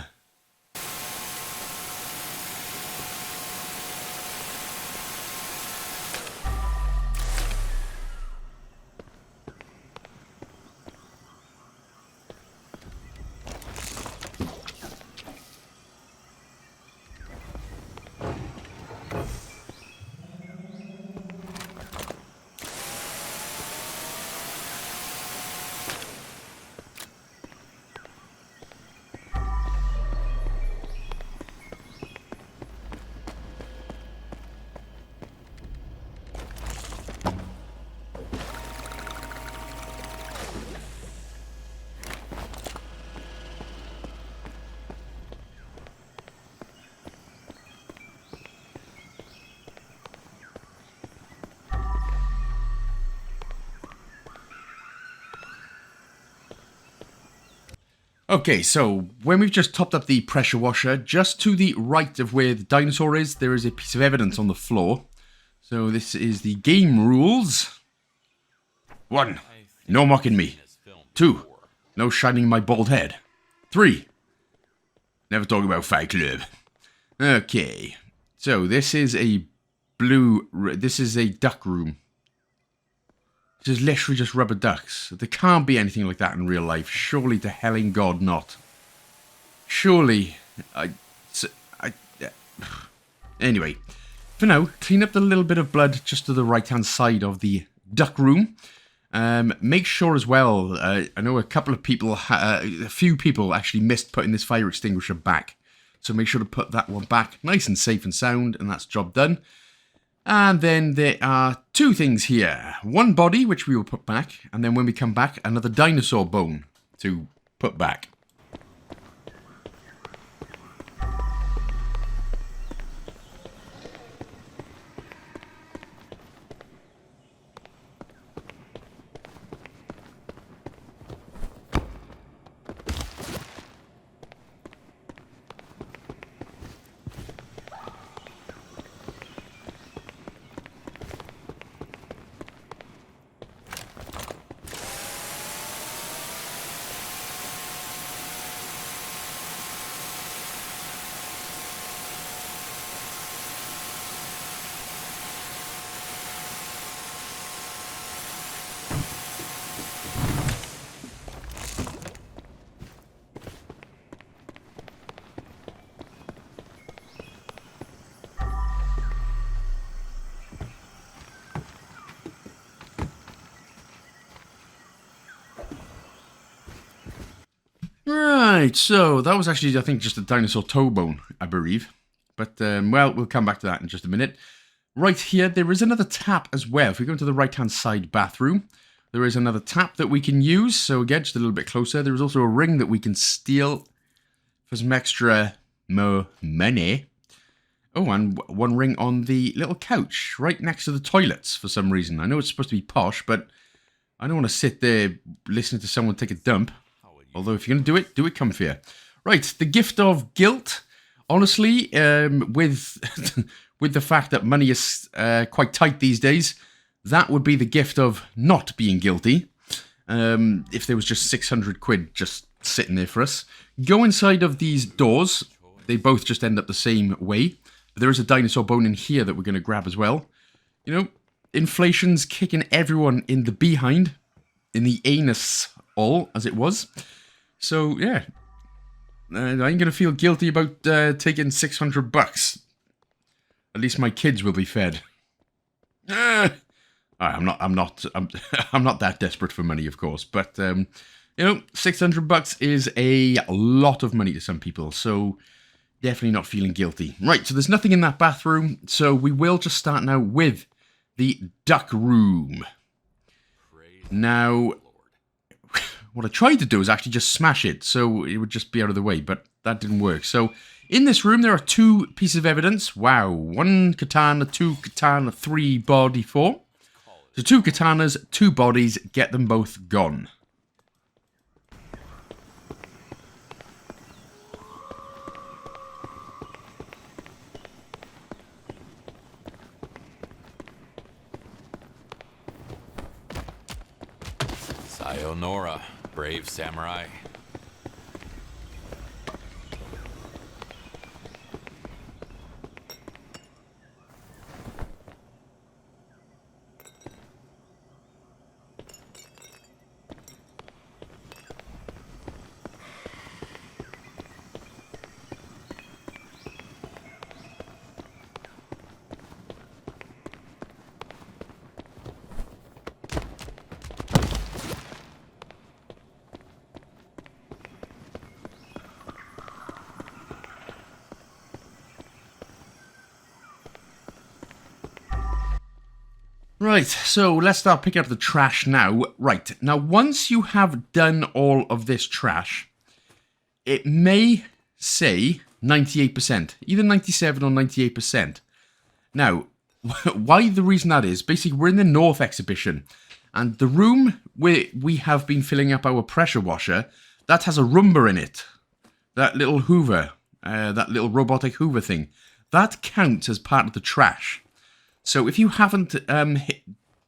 Okay, so when we've just topped up the pressure washer, just to the right of where the dinosaur is, there is a piece of evidence on the floor. So this is the game rules. 1. No mocking me. 2. No shining my bald head. 3. Never talk about Fight Club. Okay, so this is a this is a duck room. This is literally just rubber ducks. There can't be anything like that in real life. Surely to hell in God not. Surely. Anyway, for now, clean up the little bit of blood just to the right-hand side of the duck room. Make sure as well, I know a couple of people, a few people actually missed putting this fire extinguisher back. So make sure to put that one back nice and safe and sound, and that's job done. And then there are 2 things here. One body, which we will put back, and then when we come back, another dinosaur bone to put back. Right, so that was actually, I think, just a dinosaur toe bone, I believe. But, well, we'll come back to that in just a minute. Right here, there is another tap as well. If we go to the right-hand side bathroom, there is another tap that we can use. So, again, just a little bit closer. There is also a ring that we can steal for some extra more money. Oh, and one ring on the little couch right next to the toilets for some reason. I know it's supposed to be posh, but I don't want to sit there listening to someone take a dump. Although if you're going to do it comfier. Right, the gift of guilt. Honestly, with with the fact that money is quite tight these days, that would be the gift of not being guilty. If there was just 600 quid just sitting there for us. Go inside of these doors. They both just end up the same way. But there is a dinosaur bone in here that we're going to grab as well. You know, inflation's kicking everyone in the behind. In the anus all, as it was. So, yeah, I ain't going to feel guilty about taking $600. At least my kids will be fed. I'm not that desperate for money, of course. But, you know, $600 is a lot of money to some people. So, definitely not feeling guilty. Right, so there's nothing in that bathroom. So, we will just start now with the duck room. Now, what I tried to do is actually just smash it, so it would just be out of the way, but that didn't work. So, in this room, there are 2 pieces of evidence. Wow, 1 katana, 2 katana, 3 body, 4. So 2 katanas, 2 bodies, get them both gone. Sayonara, brave samurai. Right, so let's start picking up the trash now. Right, now once you have done all of this trash, it may say 98%, either 97 or 98%. Now, why the reason that is, basically we're in the North exhibition, and the room where we have been filling up our pressure washer, that has a Roomba in it. That little Hoover, that little robotic Hoover thing. That counts as part of the trash. So if you haven't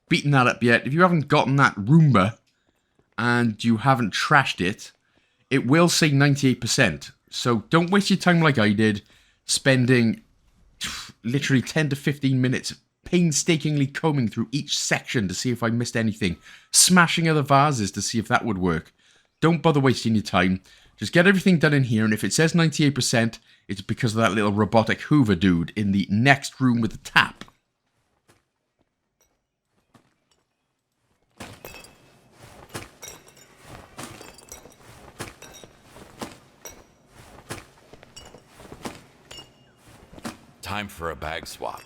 beaten that up yet, if you haven't gotten that Roomba and you haven't trashed it, it will say 98%. So don't waste your time like I did, spending literally 10 to 15 minutes painstakingly combing through each section to see if I missed anything, smashing other vases to see if that would work. Don't bother wasting your time. Just get everything done in here, and if it says 98%, it's because of that little robotic Hoover dude in the next room with the tap. Time for a bag swap.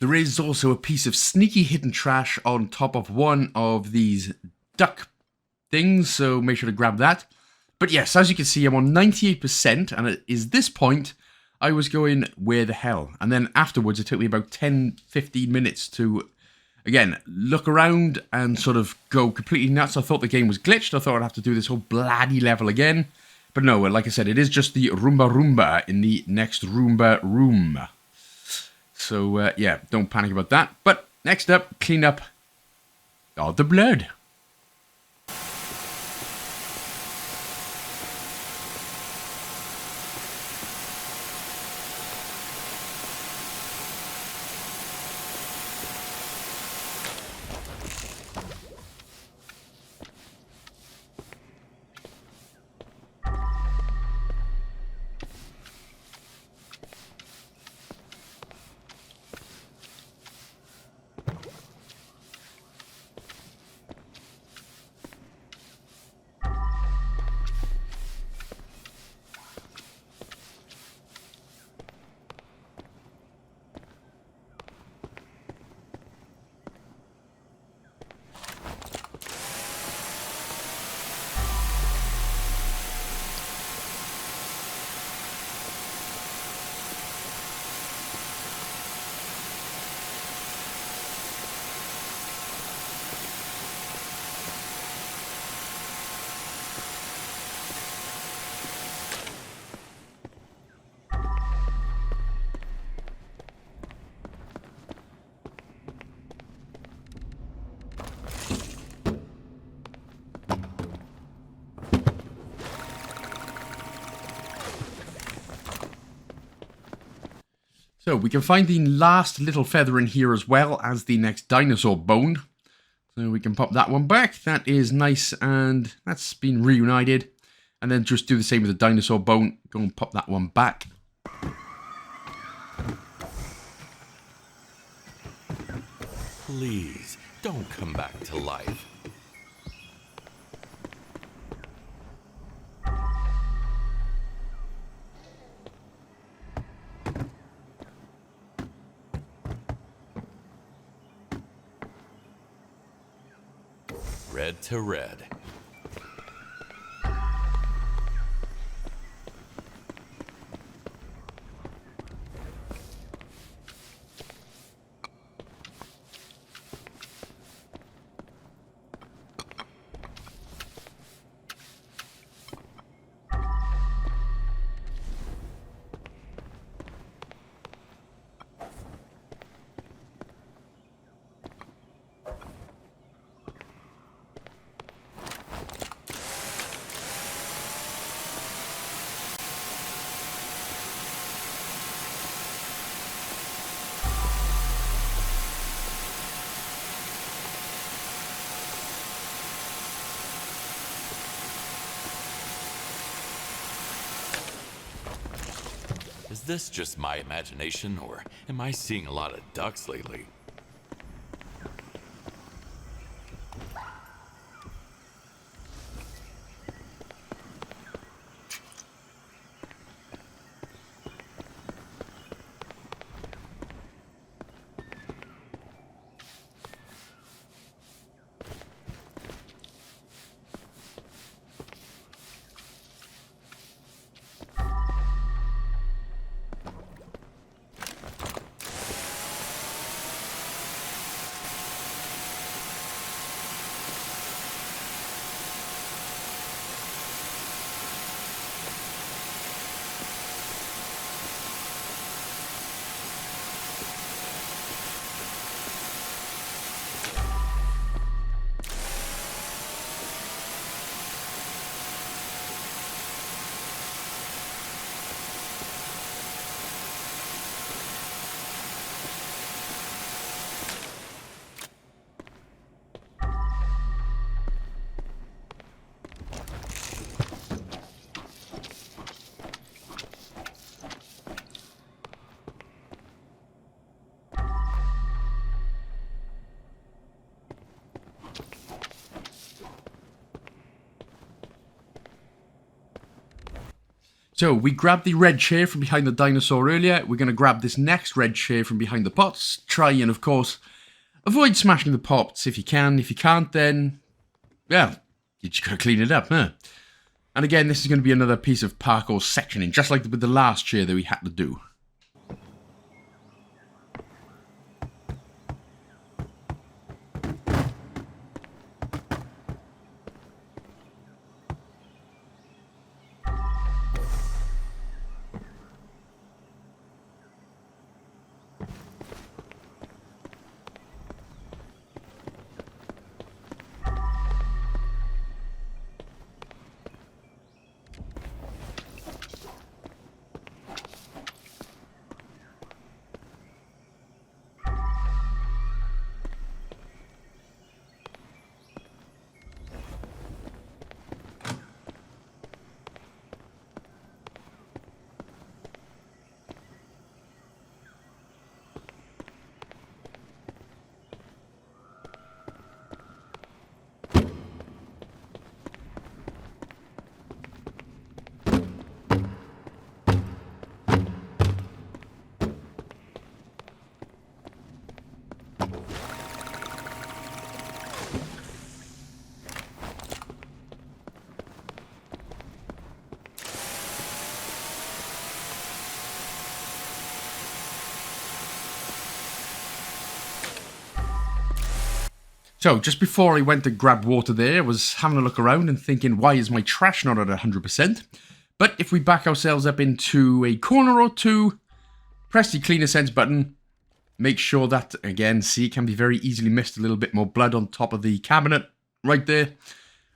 There is also a piece of sneaky hidden trash on top of one of these duck things, so make sure to grab that. But yes, as you can see, I'm on 98%, and it is this point I was going, where the hell? And then afterwards, it took me about 10-15 minutes to, again, look around and sort of go completely nuts. I thought the game was glitched. I thought I'd have to do this whole bloody level again. But no, like I said, it is just the Roomba in the next Roomba room. So, yeah, don't panic about that. But next up, clean up all the blood. So we can find the last little feather in here as well as the next dinosaur bone. So we can pop that one back. That is nice, and that's been reunited. And then just do the same with the dinosaur bone. Go and pop that one back. Please, don't come back to life. Red to red. this just my imagination, or am I seeing a lot of ducks lately? So we grabbed the red chair from behind the dinosaur earlier. We're going to grab this next red chair from behind the pots. Try and, of course, avoid smashing the pots if you can. If you can't, then, well, you just got to clean it up, huh? And again, this is going to be another piece of parkour sectioning, just like with the last chair that we had to do. So, just before I went to grab water there, I was having a look around and thinking, why is my trash not at 100%? But if we back ourselves up into a corner or two, press the Cleaner Sense button, make sure that, again, see, it can be very easily missed, a little bit more blood on top of the cabinet right there.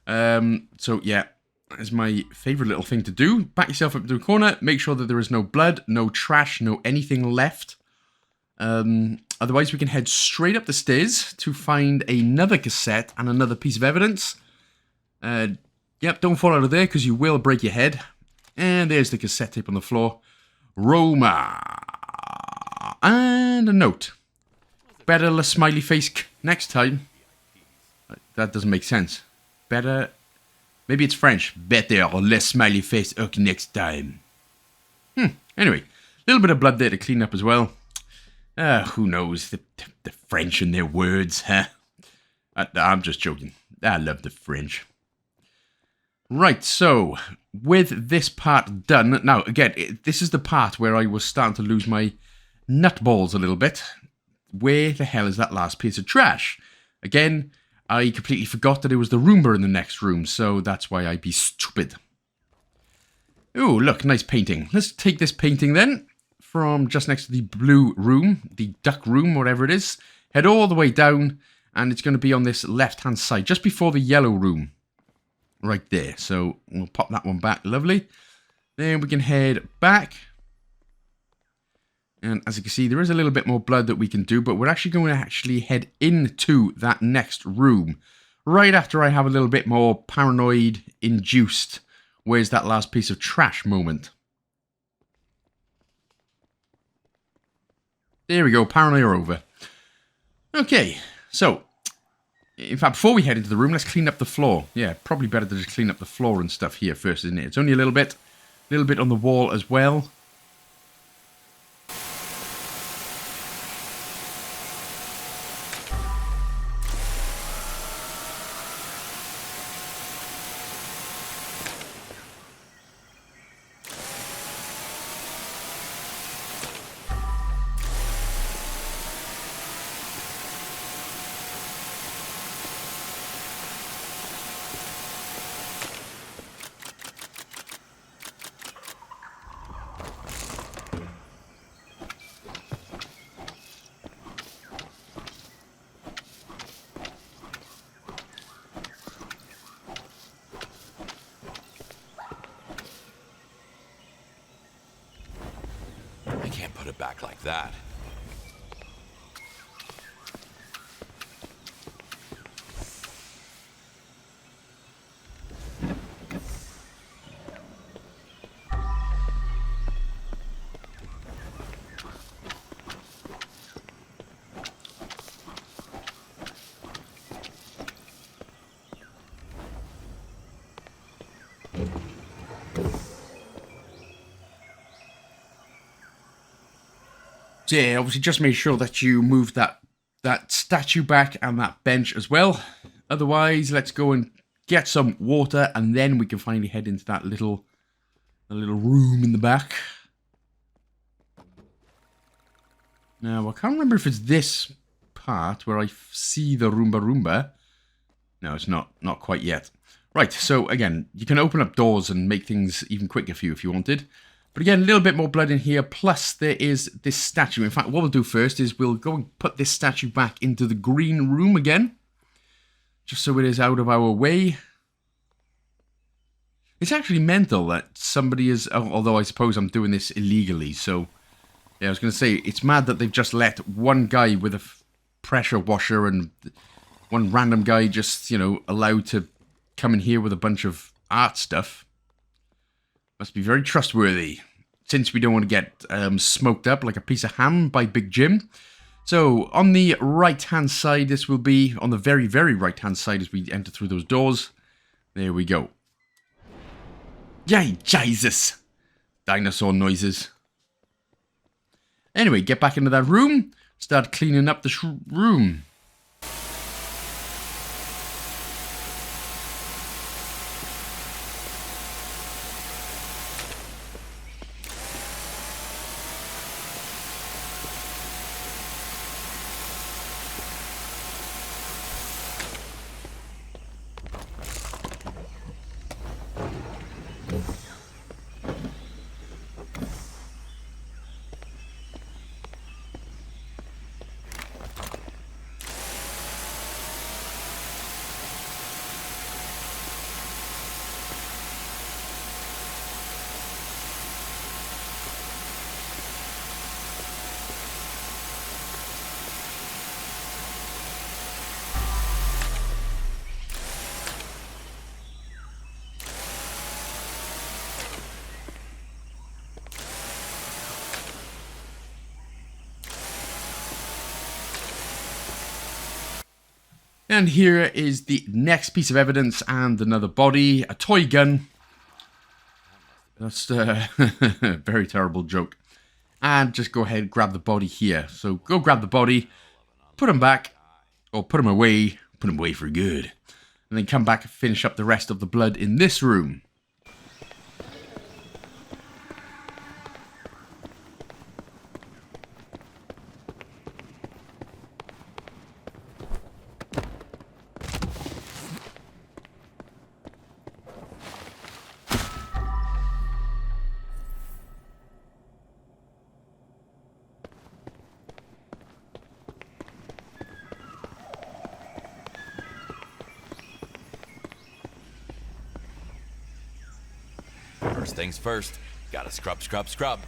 So, yeah, that's my favourite little thing to do. Back yourself up into a corner, make sure that there is no blood, no trash, no anything left. Otherwise, we can head straight up the stairs to find another cassette and another piece of evidence. Yep, don't fall out of there because you will break your head. And there's the cassette tape on the floor. Roma. And a note. Better less smiley face next time. That doesn't make sense. Better. Maybe it's French. Better less smiley face next time. Anyway, a little bit of blood there to clean up as well. Who knows? The French and their words, huh? I'm just joking. I love the French. Right, so, with this part done... Now, again, this is the part where I was starting to lose my nutballs a little bit. Where the hell is that last piece of trash? Again, I completely forgot that it was the Roomba in the next room, so that's why I be stupid. Ooh, look, nice painting. Let's take this painting then. From just next to the blue room, the duck room, whatever it is. Head all the way down, and it's going to be on this left-hand side, just before the yellow room. Right there. So we'll pop that one back. Lovely. Then we can head back. And as you can see, there is a little bit more blood that we can do, but we're actually going to head into that next room. Right after I have a little bit more paranoid-induced, where's that last piece of trash moment. There we go, paranoia over. Okay, so, in fact, before we head into the room, let's clean up the floor. Yeah, probably better to just clean up the floor and stuff here first, isn't it? It's only a little bit on the wall as well. I can't put it back like that. So yeah, obviously just make sure that you move that statue back and that bench as well. Otherwise, let's go and get some water and then we can finally head into that little room in the back. Now, I can't remember if it's this part where I see the Roomba. No, it's not quite yet. Right, so again, you can open up doors and make things even quicker for you if you wanted. But again, a little bit more blood in here, plus there is this statue. In fact, what we'll do first is we'll go and put this statue back into the green room again. Just so it is out of our way. It's actually mental that somebody is... Although I suppose I'm doing this illegally, so... Yeah, I was going to say, it's mad that they've just let one guy with a pressure washer and one random guy just, you know, allowed to come in here with a bunch of art stuff. Must be very trustworthy, since we don't want to get smoked up like a piece of ham by Big Jim. So, on the right-hand side, this will be on the very, very right-hand side as we enter through those doors. There we go. Yay, Jesus! Dinosaur noises. Anyway, get back into that room, start cleaning up the room. And here is the next piece of evidence and another body, a toy gun. That's a very terrible joke. And just go ahead and grab the body here. So go grab the body, put him back, or put him away for good. And then come back and finish up the rest of the blood in this room. First things first, gotta scrub.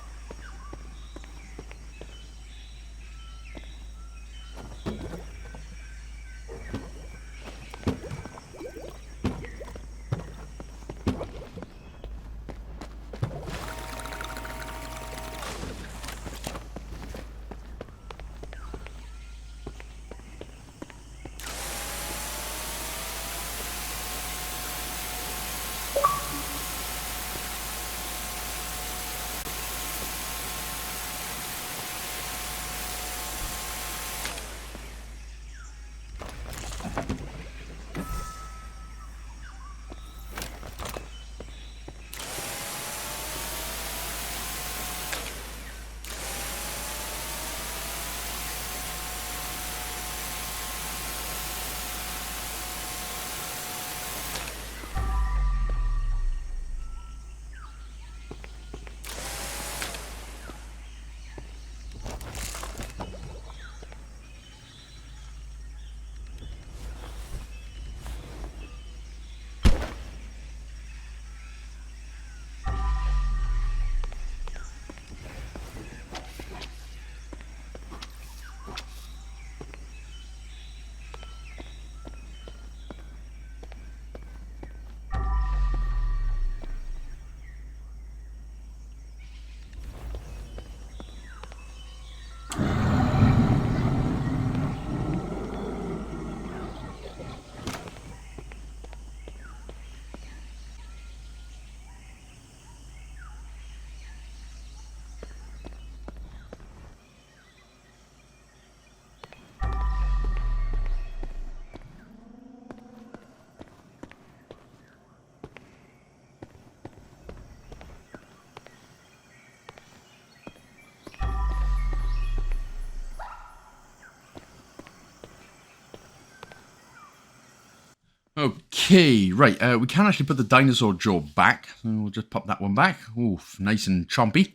Okay, right. We can actually put the dinosaur jaw back. So we'll just pop that one back. Oof, nice and chompy.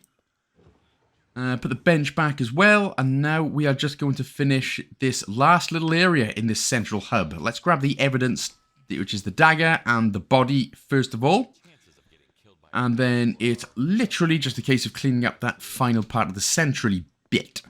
Put the bench back as well. And now we are just going to finish this last little area in this central hub. Let's grab the evidence, which is the dagger and the body first of all. And then it's literally just a case of cleaning up that final part of the centrally bit.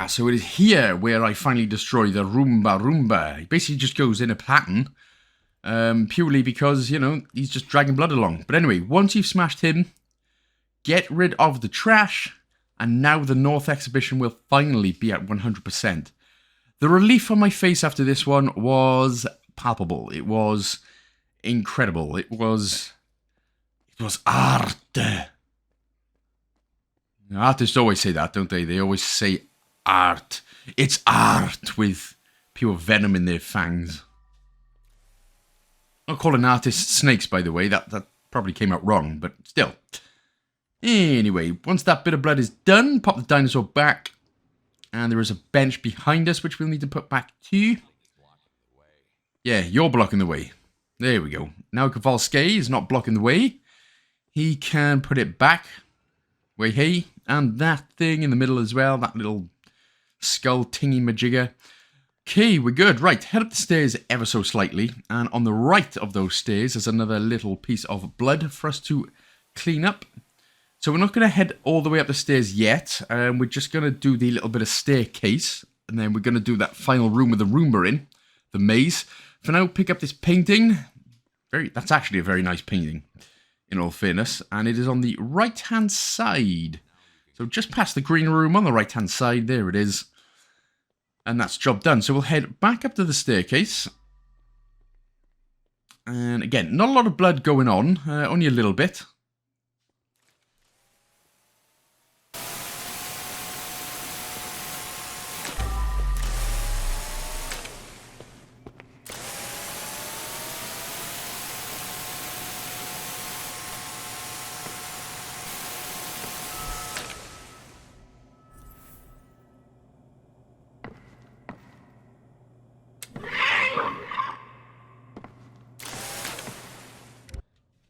So it is here where I finally destroy the Roomba. He basically just goes in a pattern, purely because, you know, he's just dragging blood along. But anyway, once you've smashed him, get rid of the trash, and now the North Exhibition will finally be at 100%. The relief on my face after this one was palpable. It was incredible. It was art. Artists always say that, don't they? They always say art. It's art with pure venom in their fangs. Not calling artists snakes, by the way. That probably came out wrong, but still. Anyway, once that bit of blood is done, pop the dinosaur back. And there is a bench behind us, which we'll need to put back too. Yeah, you're blocking the way. There we go. Now Kowalski is not blocking the way. He can put it back. Way hey. And that thing in the middle as well. That little skull tingy majigger. Okay, we're good. Right, head up the stairs ever so slightly. And on the right of those stairs is another little piece of blood for us to clean up. So we're not going to head all the way up the stairs yet. We're just going to do the little bit of staircase. And then we're going to do that final room with the Roomba in. The maze. For now, pick up this painting. That's actually a very nice painting, in all fairness. And it is on the right-hand side. So just past the green room on the right-hand side. There it is. And that's job done. So we'll head back up to the staircase. And again, not a lot of blood going on. Only a little bit.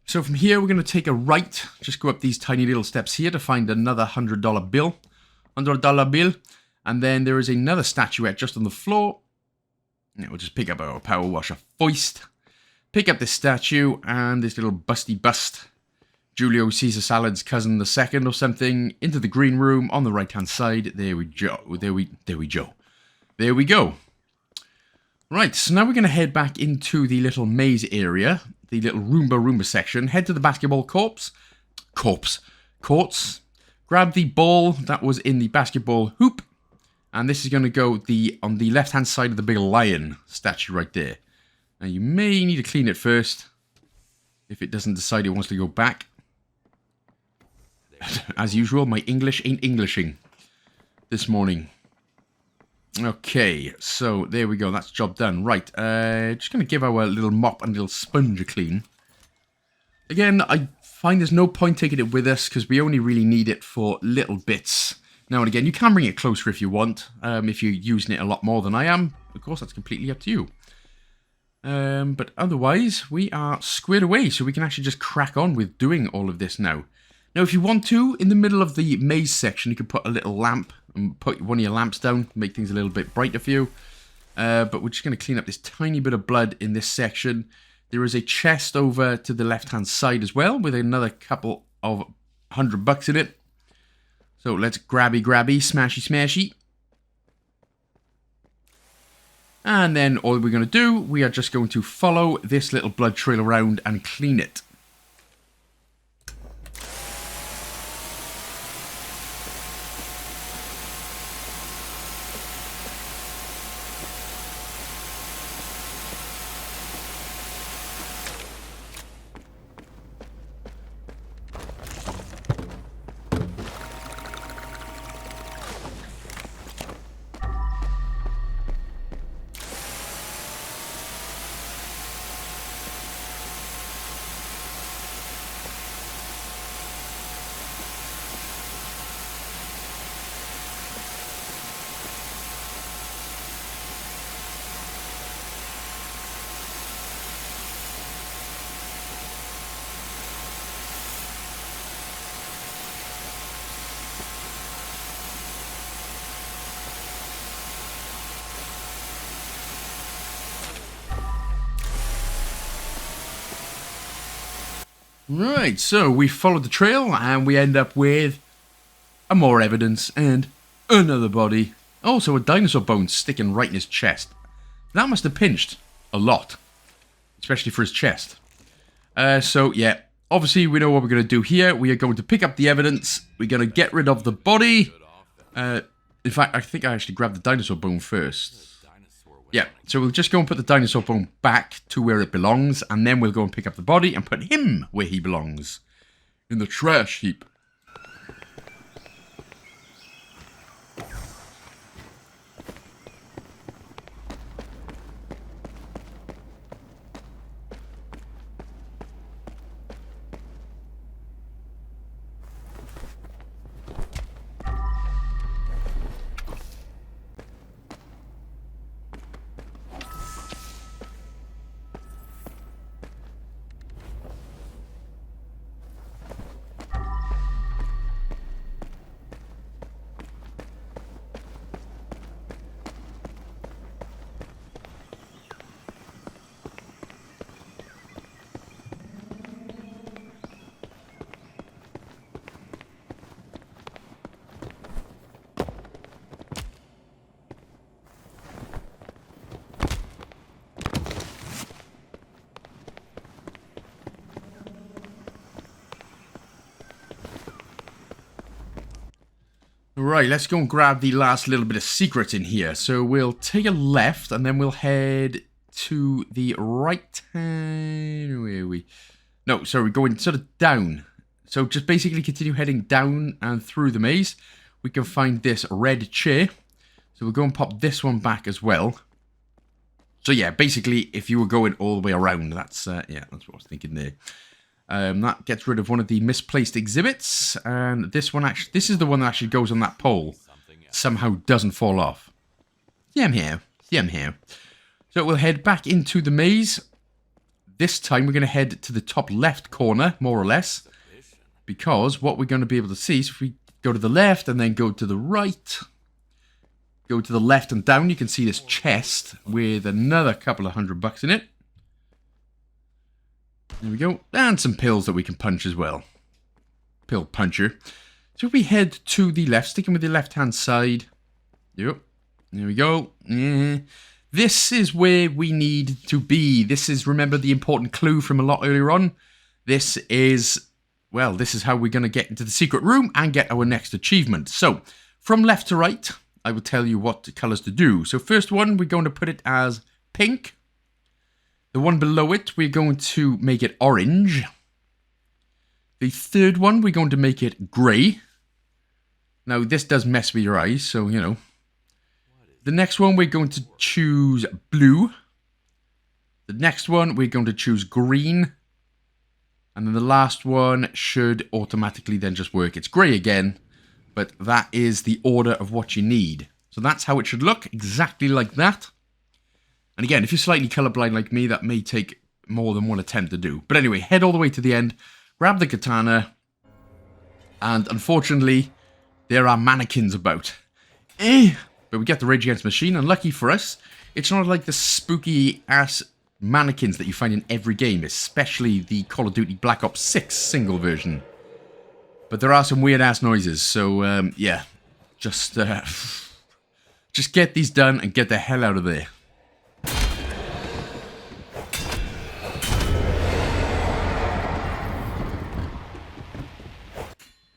So from here, we're going to take a right, just go up these tiny little steps here to find another $100 bill. $100 bill. And then there is another statuette just on the floor. Yeah, we'll just pick up our power washer foist. Pick up this statue and this little busty bust. Julio Caesar Salad's cousin the second or something. Into the green room on the right-hand side. There we go. There we go. Right, so now we're going to head back into the little maze area. The little Roomba section. Head to the basketball courts. Grab the ball that was in the basketball hoop. And this is going to go on the left-hand side of the big lion statue right there. Now, you may need to clean it first. If it doesn't decide it wants to go back. As usual, my English ain't Englishing this morning. Okay, so there we go. That's job done. Right, just going to give our little mop and little sponge a clean. Again, I find there's no point taking it with us because we only really need it for little bits. Now and again, you can bring it closer if you want. If you're using it a lot more than I am, of course, that's completely up to you. But otherwise, we are squared away, so we can actually just crack on with doing all of this now. Now, if you want to, in the middle of the maze section, you can put a little lamp and put one of your lamps down, make things a little bit brighter for you. But we're just going to clean up this tiny bit of blood in this section. There is a chest over to the left-hand side as well, with another couple of $100 in it. So let's grabby, smashy. And then all we're going to do, we are just going to follow this little blood trail around and clean it. Right, so we followed the trail and we end up with more evidence and another body. Also a dinosaur bone sticking right in his chest. That must have pinched a lot, especially for his chest. So yeah, obviously we know what we're going to do here. We are going to pick up the evidence. We're going to get rid of the body. In fact, I think I actually grabbed the dinosaur bone first. Yeah, so we'll just go and put the dinosaur bone back to where it belongs, and then we'll go and pick up the body and put him where he belongs. In the trash heap. Right, let's go and grab the last little bit of secret in here. So we'll take a left and then we'll head to the right hand. Where are we? No, sorry, we're going sort of down. So just basically continue heading down and through the maze. We can find this red chair. So we'll go and pop this one back as well. So yeah, basically, if you were going all the way around, that's what I was thinking there. That gets rid of one of the misplaced exhibits, and this is the one that actually goes on that pole. Somehow doesn't fall off. Yeah, I'm here. So we'll head back into the maze. This time we're going to head to the top left corner, more or less, because what we're going to be able to see is if we go to the left and then go to the right, go to the left and down, you can see this chest with another couple of $100 in it. There we go. And some pills that we can punch as well. Pill puncher. So if we head to the left, sticking with the left-hand side. Yep. There we go. Yeah. This is where we need to be. This is, remember, the important clue from a lot earlier on. This is, well, this is how we're going to get into the secret room and get our next achievement. So, from left to right, I will tell you what colours to do. So, first one, we're going to put it as pink. The one below it, we're going to make it orange. The third one, we're going to make it grey. Now, this does mess with your eyes, so, you know. The next one, we're going to choose blue. The next one, we're going to choose green. And then the last one should automatically then just work. It's grey again, but that is the order of what you need. So that's how it should look, exactly like that. And again, if you're slightly colorblind like me, that may take more than one attempt to do. But anyway, head all the way to the end, grab the katana, and unfortunately, there are mannequins about. But we get the Rage Against the Machine, and lucky for us, it's not like the spooky-ass mannequins that you find in every game, especially the Call of Duty Black Ops 6 single version. But there are some weird-ass noises, so, yeah. Just get these done and get the hell out of there.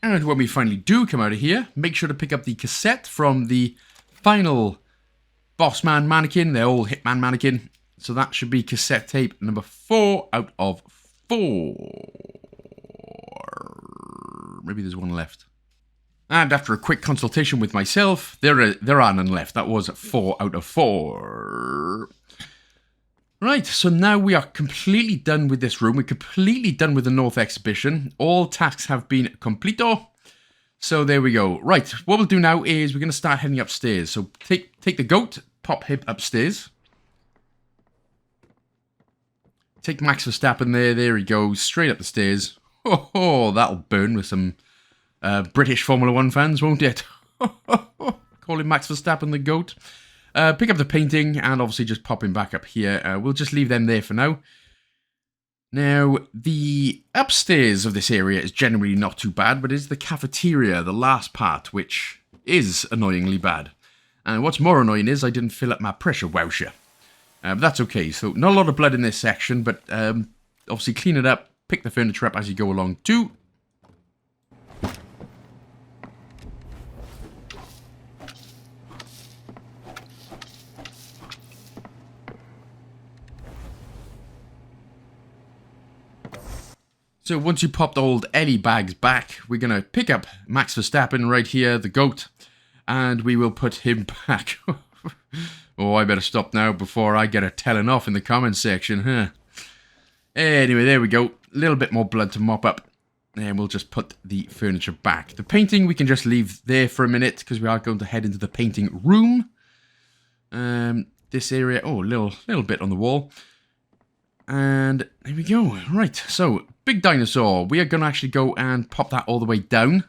And when we finally do come out of here, make sure to pick up the cassette from the final boss man mannequin, their old hitman mannequin. So that should be cassette tape number 4 out of 4. Maybe there's one left. And after a quick consultation with myself, there are none left. That was 4 out of 4. Right, so now we are completely done with this room. We're completely done with the North Exhibition. All tasks have been completo. So there we go. Right, what we'll do now is we're going to start heading upstairs. So take the goat, pop him upstairs. Take Max Verstappen there he goes, straight up the stairs. Oh, that'll burn with some British Formula 1 fans, won't it? Calling Max Verstappen the goat. Pick up the painting and obviously just pop him back up here. We'll just leave them there for now. Now, the upstairs of this area is generally not too bad, but it's the cafeteria, the last part, which is annoyingly bad. And what's more annoying is I didn't fill up my pressure washer. But that's okay. So, not a lot of blood in this section, but obviously clean it up, pick the furniture up as you go along too. So once you popped old Ellie bags back, we're going to pick up Max Verstappen right here, the goat, and we will put him back. Oh, I better stop now before I get a telling off in the comments section, huh? Anyway, there we go. A little bit more blood to mop up. And we'll just put the furniture back. The painting we can just leave there for a minute because we are going to head into the painting room. This area, oh, a little bit on the wall. And there we go. Right, so, big dinosaur. We are going to actually go and pop that all the way down.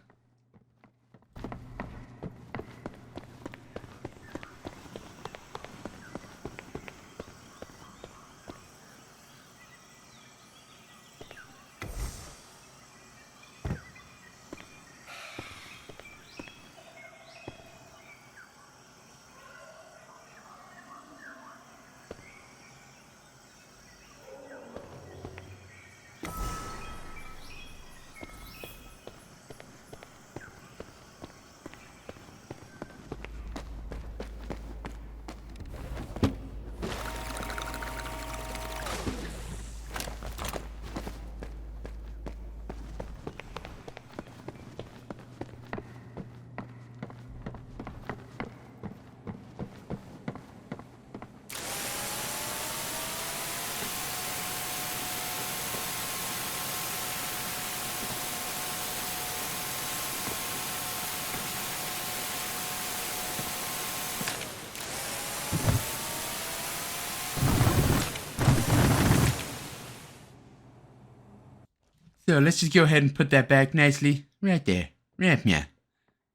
So let's just go ahead and put that back nicely. Right there. Right here.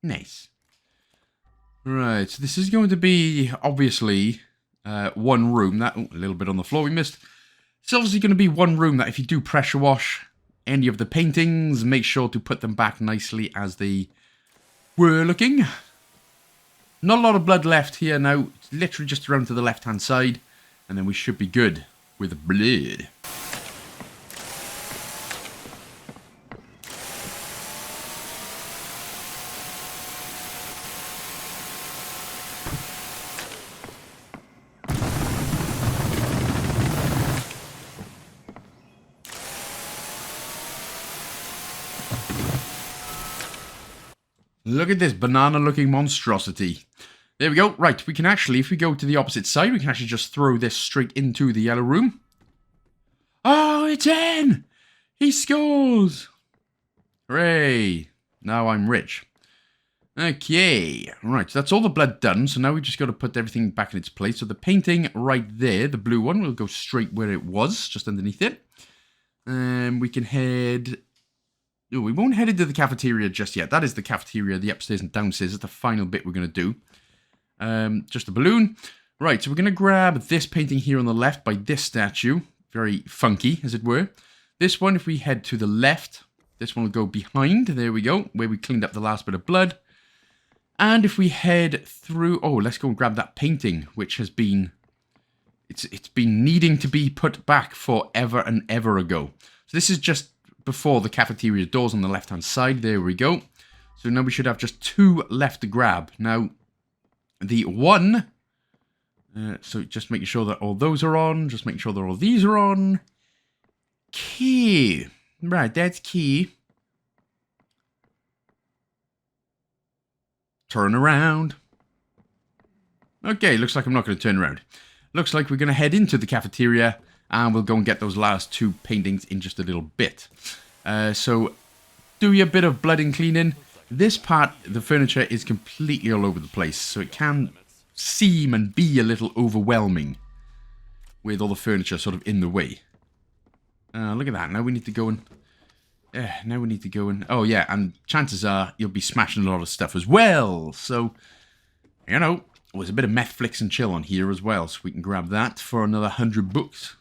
Nice. Right, so this is going to be, obviously, one room. That, a little bit on the floor we missed. It's obviously going to be one room that if you do pressure wash any of the paintings, make sure to put them back nicely as they were looking. Not a lot of blood left here now. It's literally just around to the left-hand side. And then we should be good with blood. Look at this banana-looking monstrosity. There we go. Right, we can actually, if we go to the opposite side, we can actually just throw this straight into the yellow room. Oh, it's in! He scores! Hooray. Now I'm rich. Okay. Right, so that's all the blood done. So now we just got to put everything back in its place. So the painting right there, the blue one, will go straight where it was, just underneath it. And we can head... Oh, we won't head into the cafeteria just yet. That is the cafeteria, the upstairs and downstairs. That's the final bit we're going to do. Just a balloon. Right, so we're going to grab this painting here on the left by this statue. Very funky, as it were. This one, if we head to the left, this one will go behind. There we go, where we cleaned up the last bit of blood. And if we head through... Oh, let's go and grab that painting, which has been... It's been needing to be put back forever and ever ago. So this is just before the cafeteria doors on the left-hand side. There we go. So now we should have just two left to grab. Now, the one... so just making sure that all those are on. Just making sure that all these are on. Key. Right, that's key. Turn around. Okay, looks like I'm not going to turn around. Looks like we're going to head into the cafeteria and we'll go and get those last two paintings in just a little bit. So, do your bit of blood and cleaning. This part, the furniture is completely all over the place, so it can seem and be a little overwhelming with all the furniture sort of in the way. Look at that. Now we need to go and... now we need to go and... Oh, yeah, and chances are you'll be smashing a lot of stuff as well. So, you know, there's a bit of Netflix and chill on here as well, so we can grab that for another 100 books.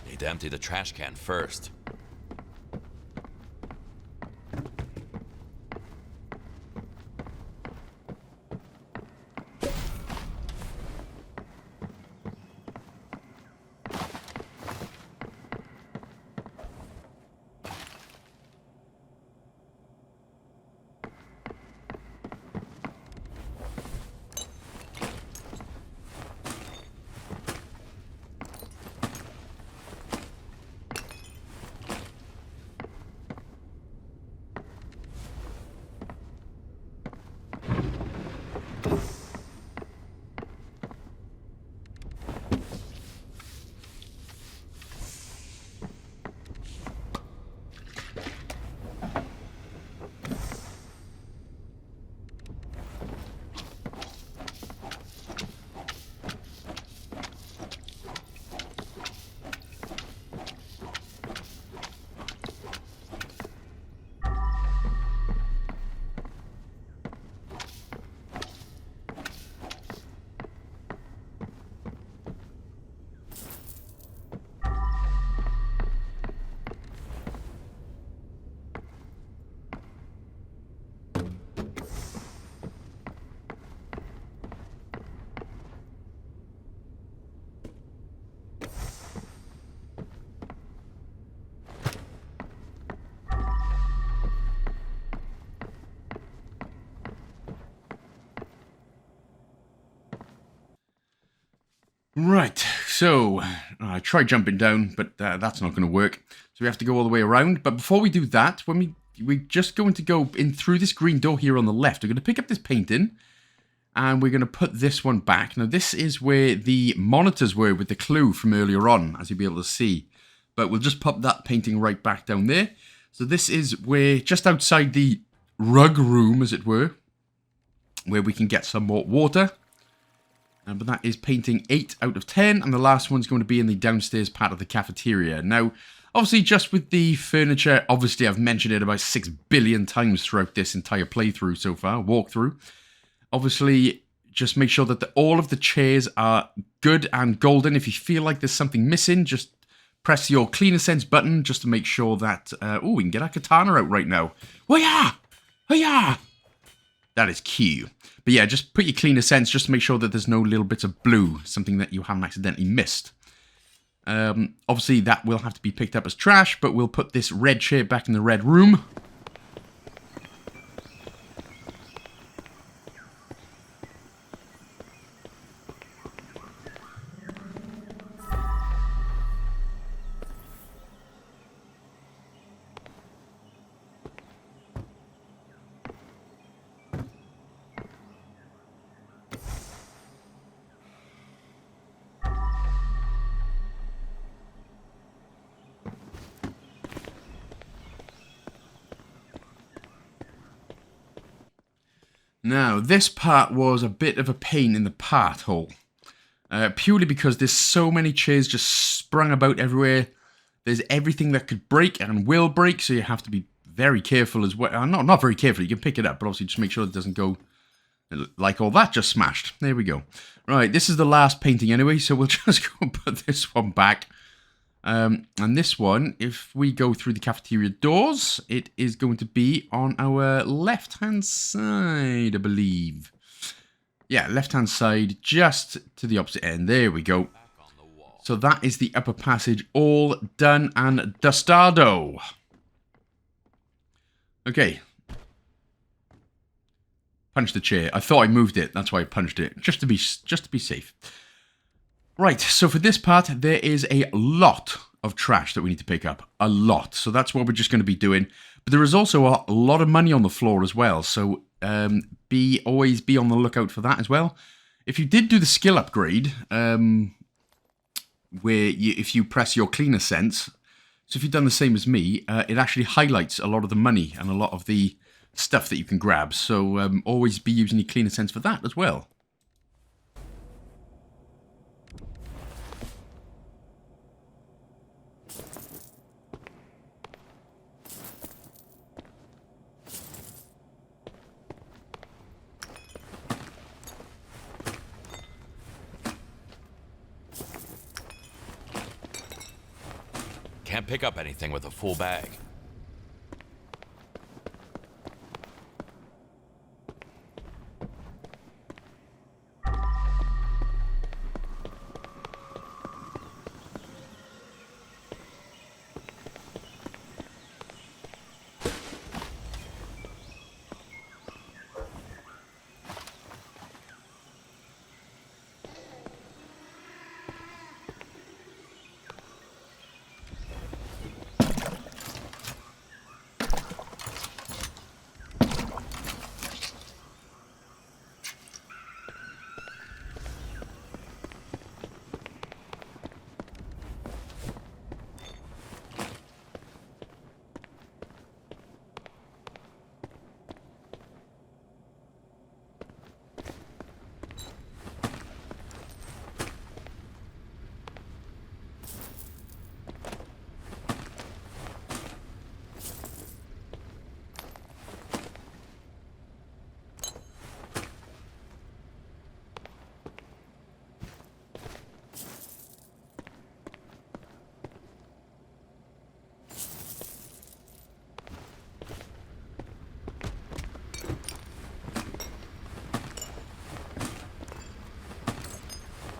Need to empty the trash can first. Right, so I tried jumping down, but that's not going to work. So we have to go all the way around. But before we do that, when we're just going to go in through this green door here on the left. We're going to pick up this painting, and we're going to put this one back. Now, this is where the monitors were with the clue from earlier on, as you'll be able to see. But we'll just pop that painting right back down there. So this is where, just outside the rug room, as it were, where we can get some more water. But that is painting 8 out of 10, and the last one's going to be in the downstairs part of the cafeteria. Now, obviously, just with the furniture, obviously I've mentioned it about 6 billion times throughout this entire playthrough so far, walkthrough. Obviously, just make sure that all of the chairs are good and golden. If you feel like there's something missing, just press your Cleaner Sense button just to make sure that... oh, we can get our katana out right now. Wah-ya! Wah-ya! That is cute. But yeah, just put your Cleaner Sense just to make sure that there's no little bits of blue, something that you haven't accidentally missed. Obviously, that will have to be picked up as trash, but we'll put this red chair back in the red room. Now, this part was a bit of a pain in the part hole. Purely because there's so many chairs just sprung about everywhere. There's everything that could break and will break, so you have to be very careful as well. Not very careful, you can pick it up, but obviously just make sure it doesn't go like all that just smashed. There we go. Right, this is the last painting anyway, so we'll just go and put this one back. And this one, if we go through the cafeteria doors, it is going to be on our left-hand side, I believe. Yeah, left-hand side, just to the opposite end. There we go. So that is the upper passage all done and dustado. Okay. Punch the chair. I thought I moved it. That's why I punched it. Just to be safe. Right, so for this part, there is a lot of trash that we need to pick up. A lot. So that's what we're just going to be doing. But there is also a lot of money on the floor as well. So always be on the lookout for that as well. If you did do the skill upgrade, if you press your Cleaner Sense, so if you've done the same as me, it actually highlights a lot of the money and a lot of the stuff that you can grab. So always be using your Cleaner Sense for that as well. Can't pick up anything with a full bag.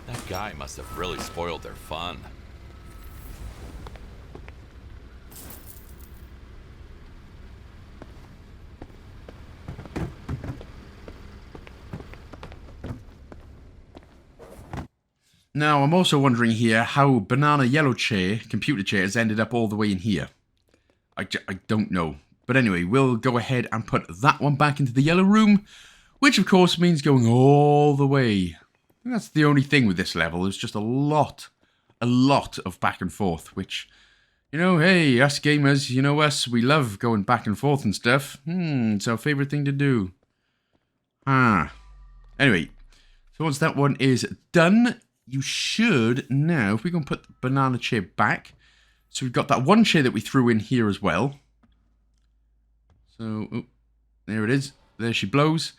That guy must have really spoiled their fun. Now, I'm also wondering here how banana yellow chair, computer chair, has ended up all the way in here. I don't know. But anyway, we'll go ahead and put that one back into the yellow room, which of course means going all the way. And that's the only thing with this level. There's just a lot of back and forth, which, you know, hey, us gamers, you know us, we love going back and forth and stuff. It's our favorite thing to do. Anyway, so once that one is done, you should now, if we can put the banana chair back. So we've got that one chair that we threw in here as well. So, oh, there it is. There she blows.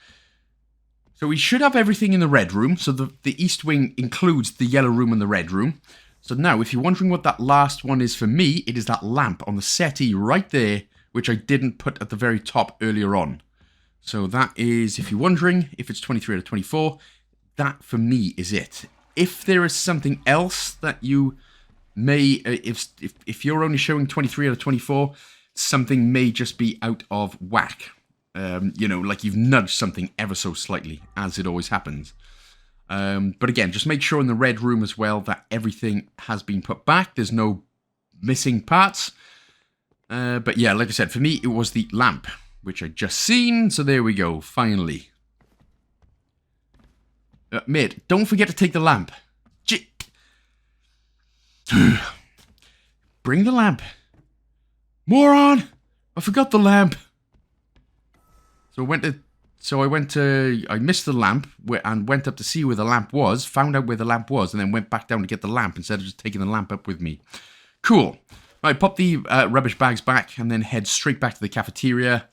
So we should have everything in the red room. So the east wing includes the yellow room and the red room. So now, if you're wondering what that last one is for me, it is that lamp on the settee right there, which I didn't put at the very top earlier on. So that is, if you're wondering if it's 23 out of 24, that for me is it. If there is something else that you may, if you're only showing 23 out of 24, something may just be out of whack. You know, like you've nudged something ever so slightly, as it always happens. But again, just make sure in the red room as well that everything has been put back. There's no missing parts. But yeah, like I said, for me, it was the lamp, which I just seen. So there we go, finally. Mate, don't forget to take the lamp. Bring the lamp. Moron! I forgot the lamp. So I missed the lamp and went up to see where the lamp was, found out where the lamp was, and then went back down to get the lamp instead of just taking the lamp up with me. Cool. Right, pop the rubbish bags back and then head straight back to the cafeteria.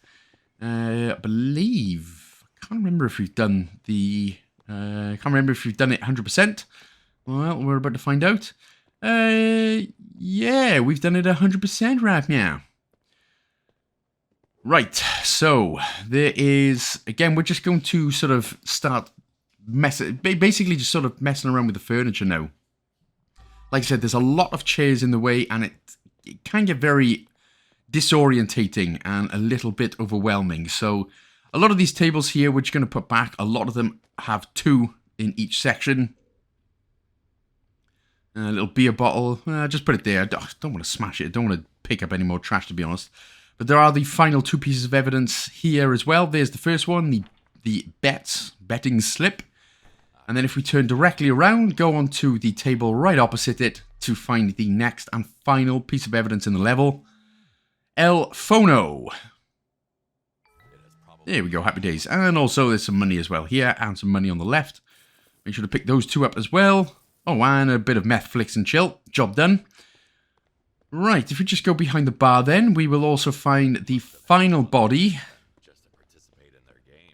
I believe, I can't remember if we've done it 100%. Well, we're about to find out. Yeah, we've done it 100% right now. Right, so there is, again, we're just going to sort of start basically just sort of messing around with the furniture now. Like I said, there's a lot of chairs in the way, and it can get very disorientating and a little bit overwhelming. So a lot of these tables here, we're just going to put back. A lot of them have 2 in each section. A little beer bottle, just put it there. I don't want to smash it. I don't want to pick up any more trash, to be honest. But there are the final 2 pieces of evidence here as well. There's the first one, the betting slip. And then if we turn directly around, go on to the table right opposite it to find the next and final piece of evidence in the level. El Phono. There we go, happy days. And also there's some money as well here and some money on the left. Make sure to pick those 2 up as well. Oh, and a bit of meth flicks and chill. Job done. Right, if we just go behind the bar then, we will also find the final body. Just to participate in their game.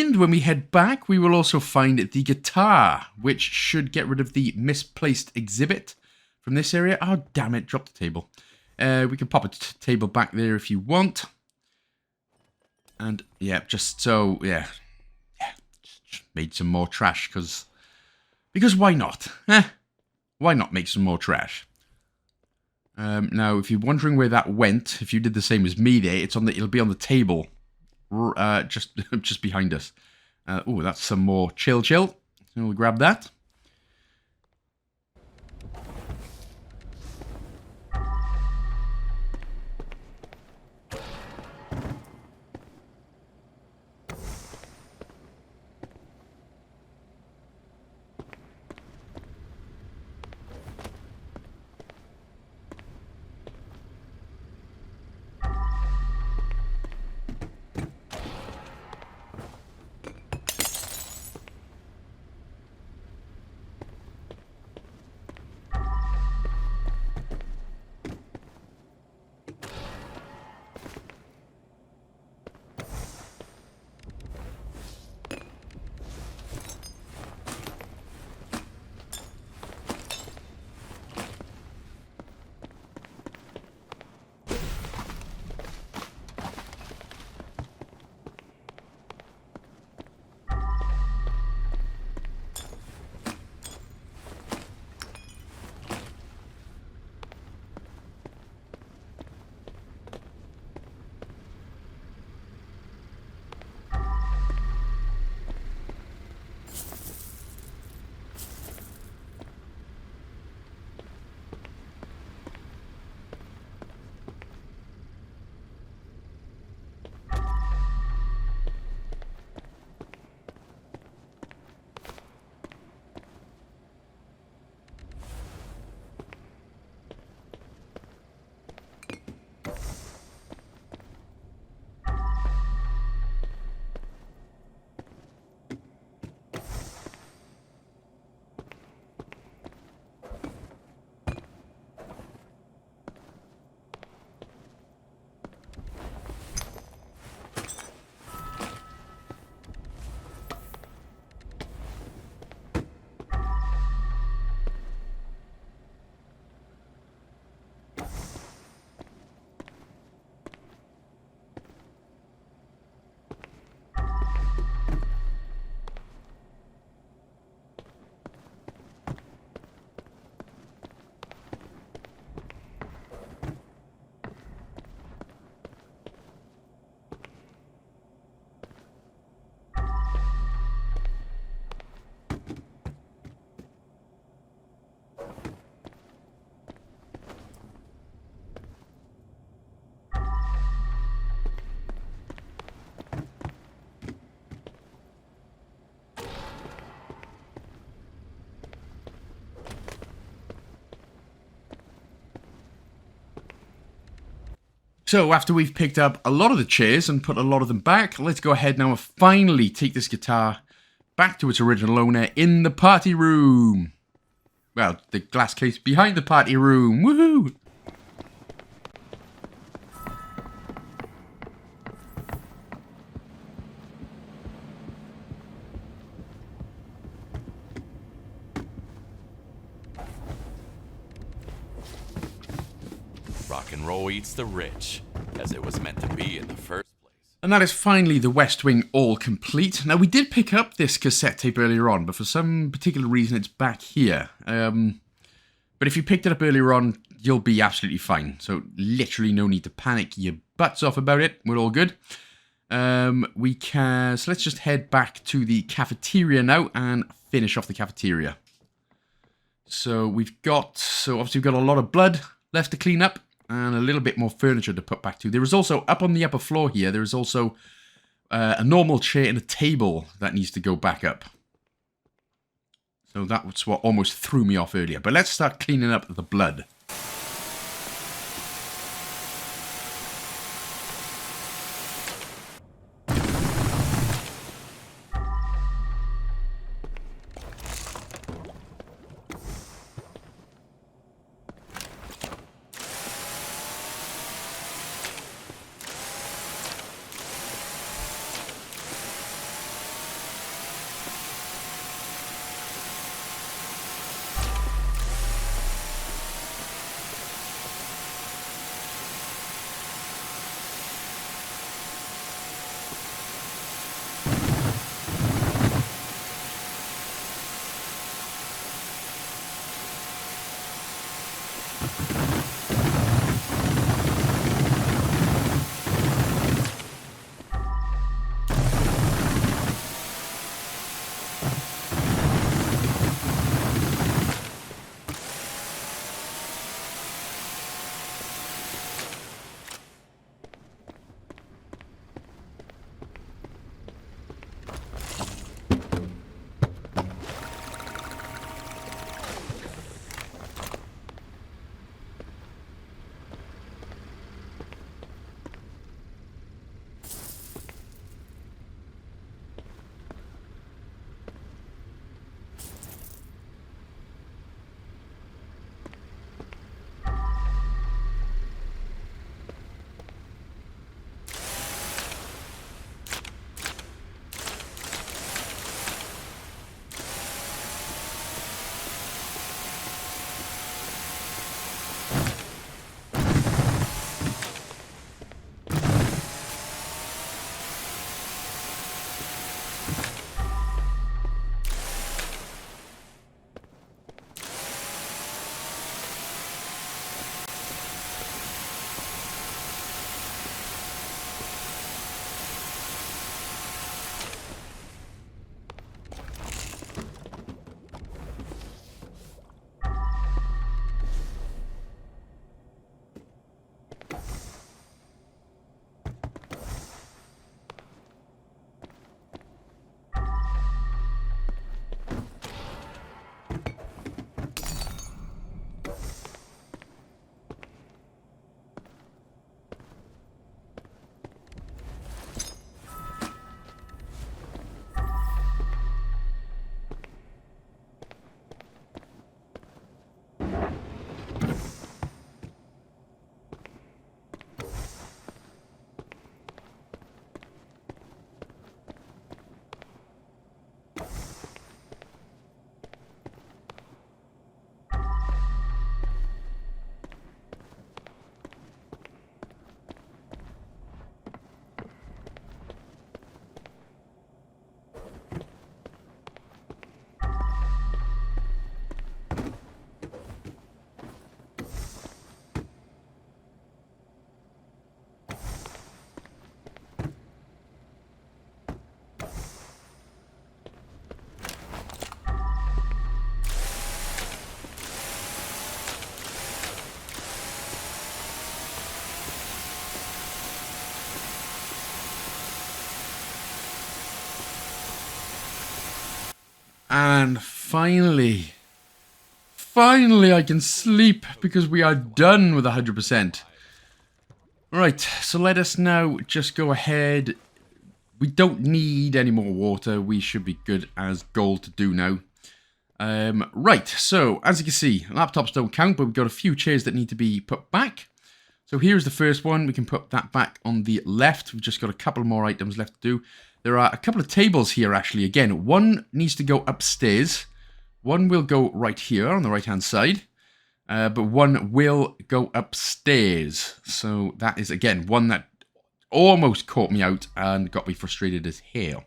And when we head back, we will also find the guitar, which should get rid of the misplaced exhibit from this area. Oh, damn it, dropped the table. We can pop a table back there if you want. And, yeah, just so, yeah. Just made some more trash, because why not? Why not make some more trash? Now, if you're wondering where that went, if you did the same as me there, it'll be on the table. Just behind us. Oh, that's some more chill. So we'll grab that. So after we've picked up a lot of the chairs and put a lot of them back, let's go ahead now and finally take this guitar back to its original owner in the party room. Well, the glass case behind the party room. Woohoo! Rock and roll eats the rich, as it was meant to be in the first place. And that is finally the West Wing all complete. Now, we did pick up this cassette tape earlier on, but for some particular reason it's back here. But if you picked it up earlier on, you'll be absolutely fine. So literally no need to panic your butts off about it. We're all good. So let's just head back to the cafeteria now and finish off the cafeteria. So obviously we've got a lot of blood left to clean up and a little bit more furniture to put back to. There is also, up on the upper floor here, there is also a normal chair and a table that needs to go back up. So that's what almost threw me off earlier. But let's start cleaning up the blood. And finally I can sleep because we are done with 100%. Right, so let us now just go ahead. We don't need any more water. We should be good as gold to do now. Right, so as you can see, laptops don't count, but we've got a few chairs that need to be put back. So here's the first one. We can put that back on the left. We've just got a couple more items left to do. There are a couple of tables here, actually. Again, one needs to go upstairs. One will go right here on the right-hand side. But one will go upstairs. So that is, again, one that almost caught me out and got me frustrated as hell.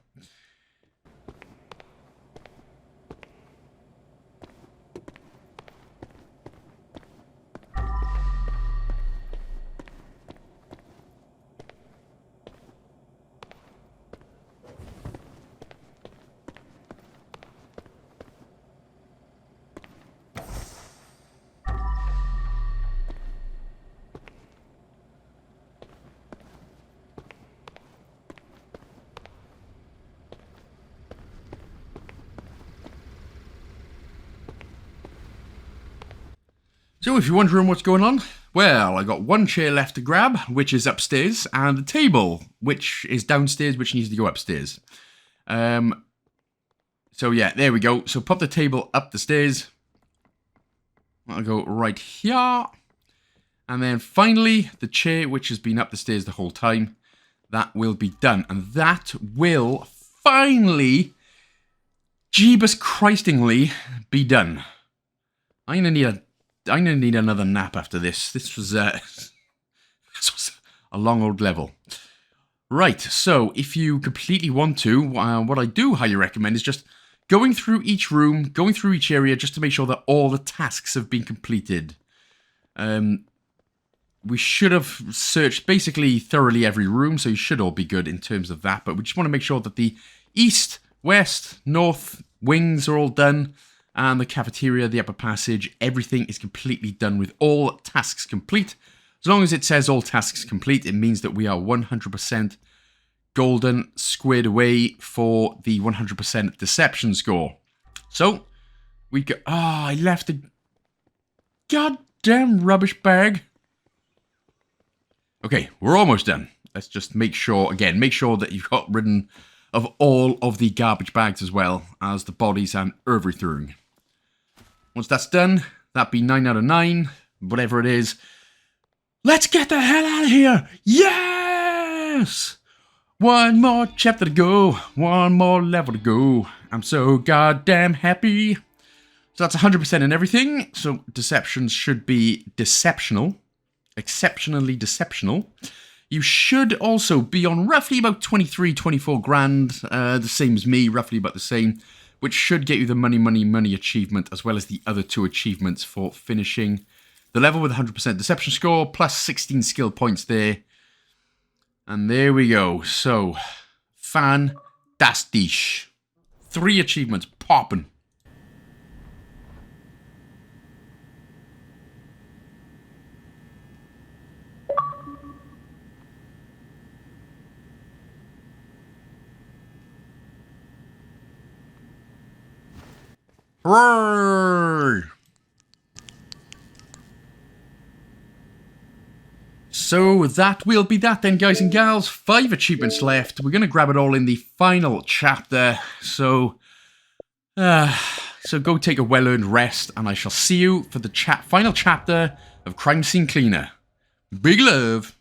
So if you're wondering what's going on, well, I got one chair left to grab, which is upstairs, and the table, which is downstairs, which needs to go upstairs. So yeah, there we go. So pop the table up the stairs. I'll go right here. And then finally, the chair, which has been up the stairs the whole time, that will be done. And that will finally, Jeebus Christingly, be done. I'm gonna need another nap after this. This was a long old level. Right, so if you completely want to, what I do highly recommend is just going through each room, going through each area, just to make sure that all the tasks have been completed. We should have searched basically thoroughly every room, so you should all be good in terms of that. But we just want to make sure that the east, west, north wings are all done. And the cafeteria, the upper passage, everything is completely done with all tasks complete. As long as it says all tasks complete, it means that we are 100% golden, squared away for the 100% deception score. So, we go... I left a goddamn rubbish bag. Okay, we're almost done. Let's just make sure, again, make sure that you've got rid of all of the garbage bags as well as the bodies and everything. Once that's done, that'd be 9 out of 9, whatever it is. Let's get the hell out of here! Yes! One more chapter to go, one more level to go. I'm so goddamn happy. So that's 100% in everything. So deceptions should be deceptional. Exceptionally deceptional. You should also be on roughly about 23, 24 grand. The same as me, roughly about the same. Which should get you the money achievement, as well as the other 2 achievements for finishing the level with 100% deception score, plus 16 skill points there. And there we go. So, fantastic. 3 achievements popping. Roar! So that will be that then, guys and gals. 5 achievements left. We're going to grab it all in the final chapter. So go take a well-earned rest, and I shall see you for the final chapter of Crime Scene Cleaner. Big love.